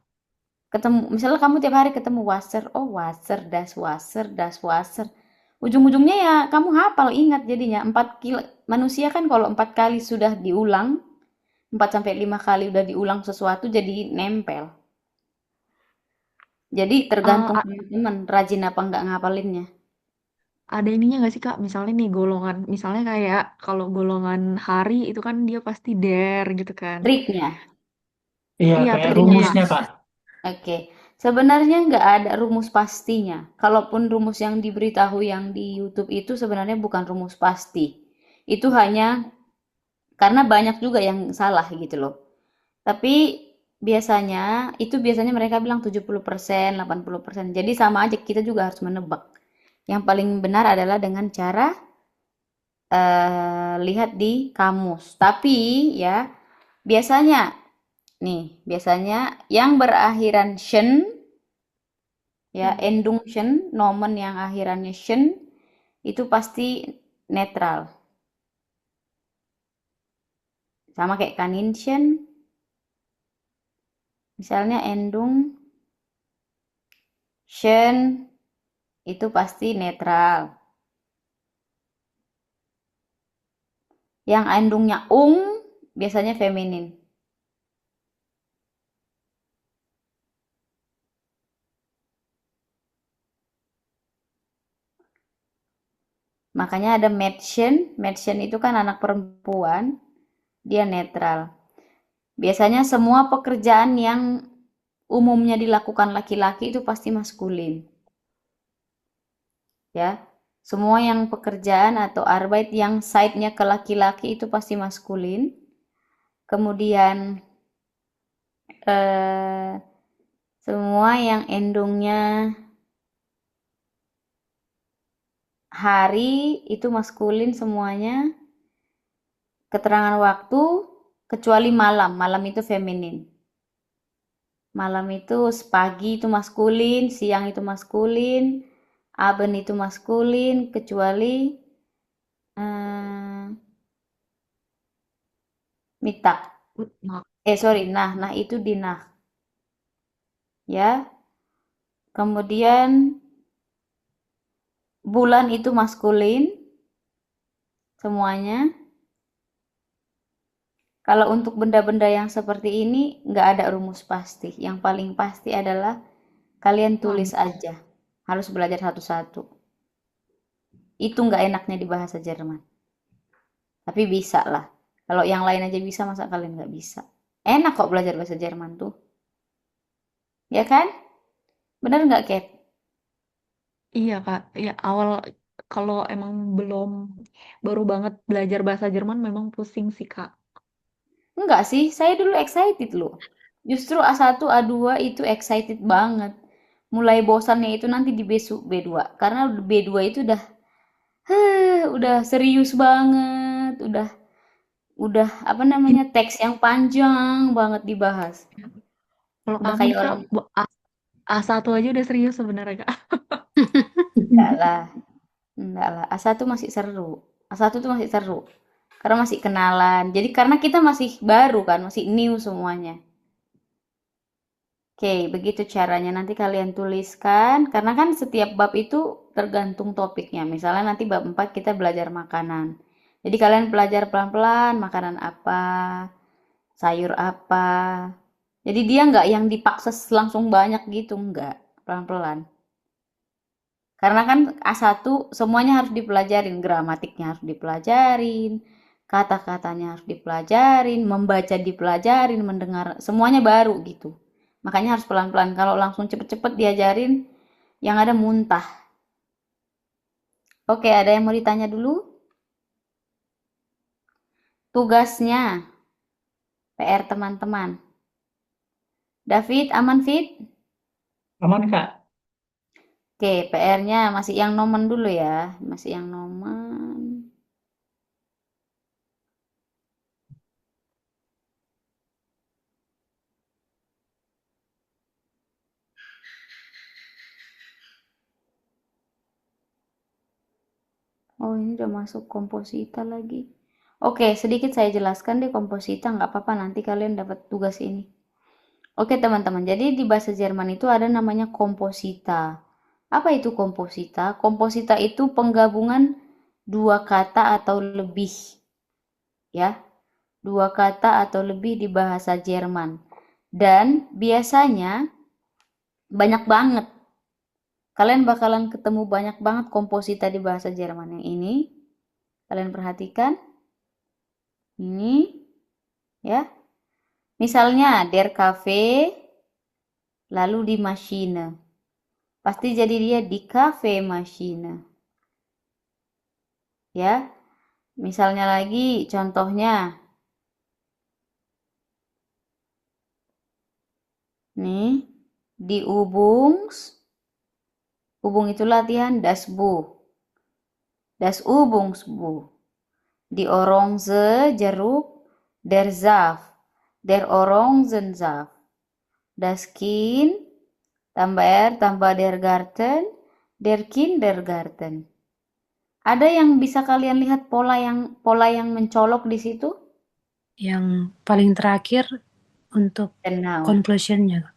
Ketemu, misalnya kamu tiap hari ketemu Wasser, oh Wasser, das Wasser. Ujung-ujungnya ya kamu hafal, ingat jadinya. 4 kilo, manusia kan kalau 4 kali sudah diulang, 4 sampai 5 kali udah diulang sesuatu jadi nempel. Jadi tergantung teman-teman rajin apa enggak ngapalinnya. Ada ininya nggak sih, Kak? Misalnya nih golongan, misalnya kayak kalau golongan hari itu kan dia pasti der gitu kan. Triknya. Iya, Iya, kayak triknya. rumusnya, Kak. Oke, sebenarnya nggak ada rumus pastinya. Kalaupun rumus yang diberitahu yang di YouTube itu sebenarnya bukan rumus pasti. Itu hanya karena banyak juga yang salah gitu loh. Tapi biasanya mereka bilang 70%, 80%. Jadi sama aja kita juga harus menebak. Yang paling benar adalah dengan cara lihat di kamus. Tapi ya biasanya biasanya yang berakhiran shen ya endung shen, nomen yang akhirannya shen itu pasti netral. Sama kayak kaninchen, misalnya endung shen itu pasti netral. Yang endungnya biasanya feminin. Makanya ada Mädchen. Mädchen itu kan anak perempuan, dia netral. Biasanya semua pekerjaan yang umumnya dilakukan laki-laki itu pasti maskulin. Ya, semua yang pekerjaan atau arbeit yang side-nya ke laki-laki itu pasti maskulin. Kemudian semua yang endungnya hari itu maskulin semuanya. Keterangan waktu kecuali malam. Malam itu feminin. Malam itu pagi itu maskulin, siang itu maskulin, Abend itu maskulin, kecuali mitak. Nah itu dinah. Ya. Kemudian bulan itu maskulin semuanya. Kalau untuk benda-benda yang seperti ini nggak ada rumus pasti. Yang paling pasti adalah kalian tulis aja. Harus belajar satu-satu. Itu nggak enaknya di bahasa Jerman. Tapi bisa lah. Kalau yang lain aja bisa, masa kalian nggak bisa? Enak kok belajar bahasa Jerman tuh. Ya kan? Bener nggak, Kat? Iya, Kak. Ya, awal kalau emang baru banget belajar bahasa Jerman memang pusing sih, Kak. Enggak sih, saya dulu excited loh. Justru A1, A2 itu excited banget. Mulai bosannya itu nanti di B2. Karena B2 itu udah serius banget, udah apa namanya teks yang panjang banget dibahas. Kalau Udah kami, kayak Kak, orang A1 aja udah serius sebenarnya, Kak. enggak lah, enggak lah. A1 masih seru. A1 tuh masih seru. Karena masih kenalan. Jadi karena kita masih baru kan, masih new semuanya. Oke, begitu caranya. Nanti kalian tuliskan. Karena kan setiap bab itu tergantung topiknya. Misalnya nanti bab 4 kita belajar makanan. Jadi kalian belajar pelan-pelan makanan apa, sayur apa. Jadi dia nggak yang dipaksa langsung banyak gitu, nggak. Pelan-pelan. Karena kan A1 semuanya harus dipelajarin. Gramatiknya harus dipelajarin. Kata-katanya harus dipelajarin. Membaca dipelajarin. Mendengar. Semuanya baru gitu. Makanya harus pelan-pelan. Kalau langsung cepet-cepet diajarin, yang ada muntah. Oke, ada yang mau ditanya dulu? Tugasnya, PR teman-teman. David, aman Fit? Aman, Kak. Oke, PR-nya masih yang nomen dulu ya. Masih yang nomen. Oh, ini udah masuk komposita lagi. Oke, sedikit saya jelaskan deh komposita, nggak apa-apa nanti kalian dapat tugas ini. Oke teman-teman, jadi di bahasa Jerman itu ada namanya komposita. Apa itu komposita? Komposita itu penggabungan dua kata atau lebih. Ya, dua kata atau lebih di bahasa Jerman. Dan biasanya banyak banget. Kalian bakalan ketemu banyak banget komposita di bahasa Jerman yang ini. Kalian perhatikan. Ini, ya. Misalnya, der Kaffee, lalu di Maschine. Pasti jadi dia di Kaffeemaschine. Ya. Misalnya lagi contohnya. Nih, di Ubungs. Ubung itu latihan das Buch. Das Übungsbuch. Die Orange jeruk, der Saft, der Orangensaft. Das Kind, tambah R, tambah der Garten, der Kindergarten. Ada yang bisa kalian lihat pola yang mencolok di situ? Yang paling terakhir untuk Genau. conclusion-nya.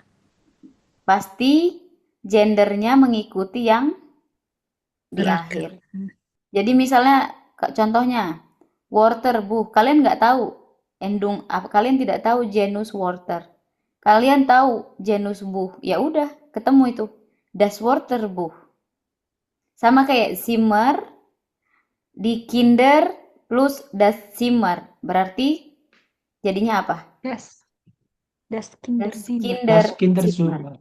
Pasti gendernya mengikuti yang di Terakhir. akhir. Jadi misalnya contohnya Wörterbuch, kalian nggak tahu endung apa, kalian tidak tahu genus Wörter. Kalian tahu genus Buch, ya udah ketemu itu das Wörterbuch. Sama kayak Zimmer di Kinder plus das Zimmer, berarti jadinya apa? Das Das Kinderzimmer. Das Kinderzimmer. Kinderzimmer.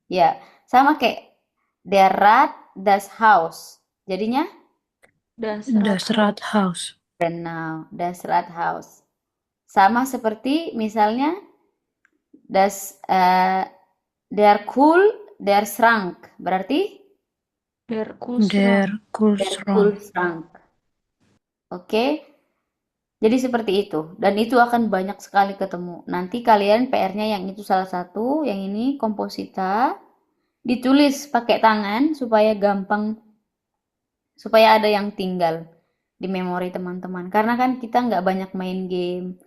Ya, sama kayak der Rat, das Haus. Jadinya Das Das Rathaus. genau, das Rathaus. Sama seperti misalnya der Kuhl, der Schrank. Berarti Der Der der Kühlschrank. Kühlschrank. Oke. Jadi seperti itu. Dan itu akan banyak sekali ketemu. Nanti kalian PR-nya yang itu salah satu, yang ini komposita. Ditulis pakai tangan supaya gampang, supaya ada yang tinggal di memori teman-teman. Karena kan kita nggak banyak main game.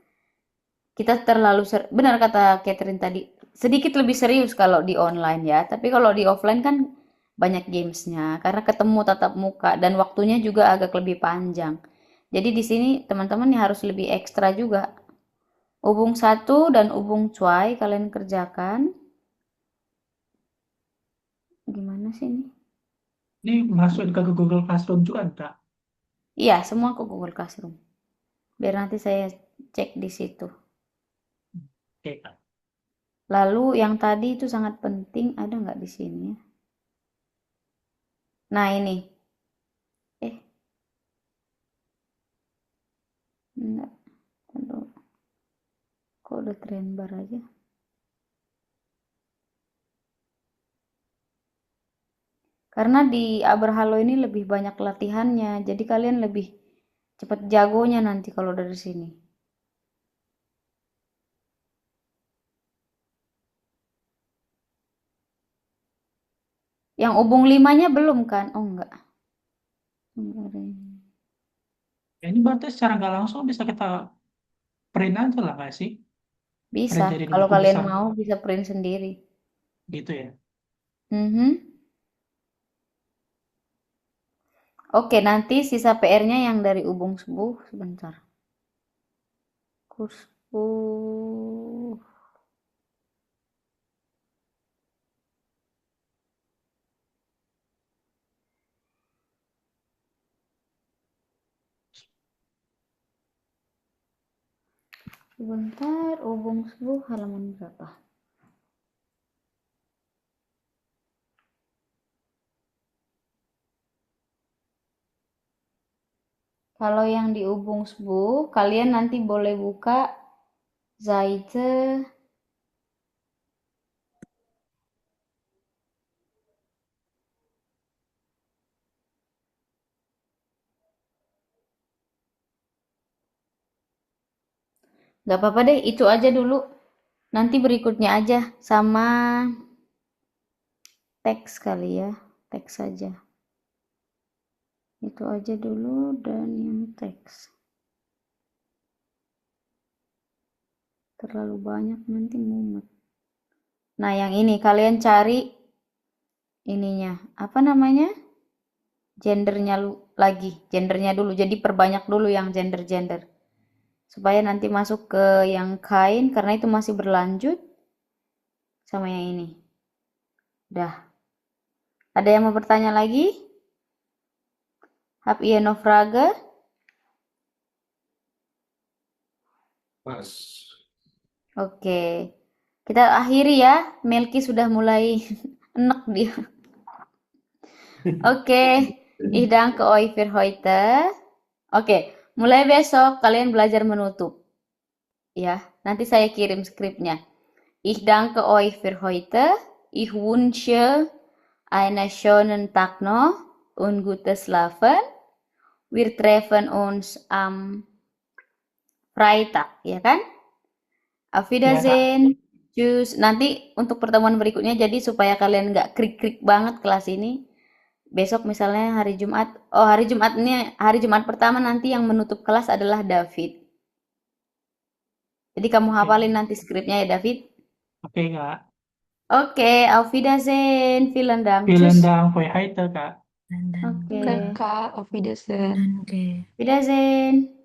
Kita terlalu benar kata Catherine tadi, sedikit lebih serius kalau di online ya. Tapi kalau di offline kan banyak gamesnya. Karena ketemu tatap muka dan waktunya juga agak lebih panjang. Jadi di sini teman-teman harus lebih ekstra juga. Ubung 1 dan ubung 2 kalian kerjakan. Gimana sih ini? Ini masukin ke Google Classroom juga, Kak? Iya, semua ke Google Classroom. Biar nanti saya cek di situ. Oke, Kak. Lalu yang tadi itu sangat penting, ada nggak di sini ya? Nah ini. Enggak. Aduh. Kok udah tren bar aja? Karena di Aberhalo ini lebih banyak latihannya, jadi kalian lebih cepat jagonya nanti kalau dari sini. Yang ubung 5-nya belum kan? Oh enggak. Ya, ini berarti secara nggak langsung bisa kita print aja lah, nggak sih? Bisa, Print jadi kalau buku kalian besar. mau bisa print sendiri. Gitu ya. Oke, nanti sisa PR-nya yang dari ubung sebuh sebentar. Kurs sebentar, ubung sebuh halaman berapa? Kalau yang di Übungsbuch, kalian nanti boleh buka Seite Gak apa-apa deh, itu aja dulu. Nanti berikutnya aja sama teks kali ya. Teks saja. Itu aja dulu dan yang teks. Terlalu banyak nanti mumet. Nah, yang ini kalian cari ininya. Apa namanya? Gendernya lagi. Gendernya dulu. Jadi perbanyak dulu yang gender-gender. Supaya nanti masuk ke yang kain karena itu masih berlanjut sama yang ini. Dah. Ada yang mau bertanya lagi? Habt ihr noch Frage? Pas. Oke. Kita akhiri ya. Melki sudah mulai enak dia. Oke. Ich danke euch für heute. Oke. Mulai besok kalian belajar menutup. Ya, nanti saya kirim skripnya. Ich danke euch für heute. Ich wünsche einen schönen Tag noch und gutes Schlafen. Wir treffen uns am Freitag, ya kan? Auf Ya, Kak. Wiedersehen. Tschüss. Nanti untuk pertemuan berikutnya, jadi supaya kalian nggak krik-krik banget kelas ini. Besok misalnya hari Jumat. Oh, hari Jumat ini, hari Jumat pertama nanti yang menutup kelas adalah David. Jadi kamu Oke. hafalin nanti skripnya ya, David. Oke, Kak. Oke, auf Wiedersehen. Vielen Dank. Vielen Tschüss. Dank für heute, Kak. Dan Oke. Danke, auf Wiedersehen. dan ke Wiedersehen.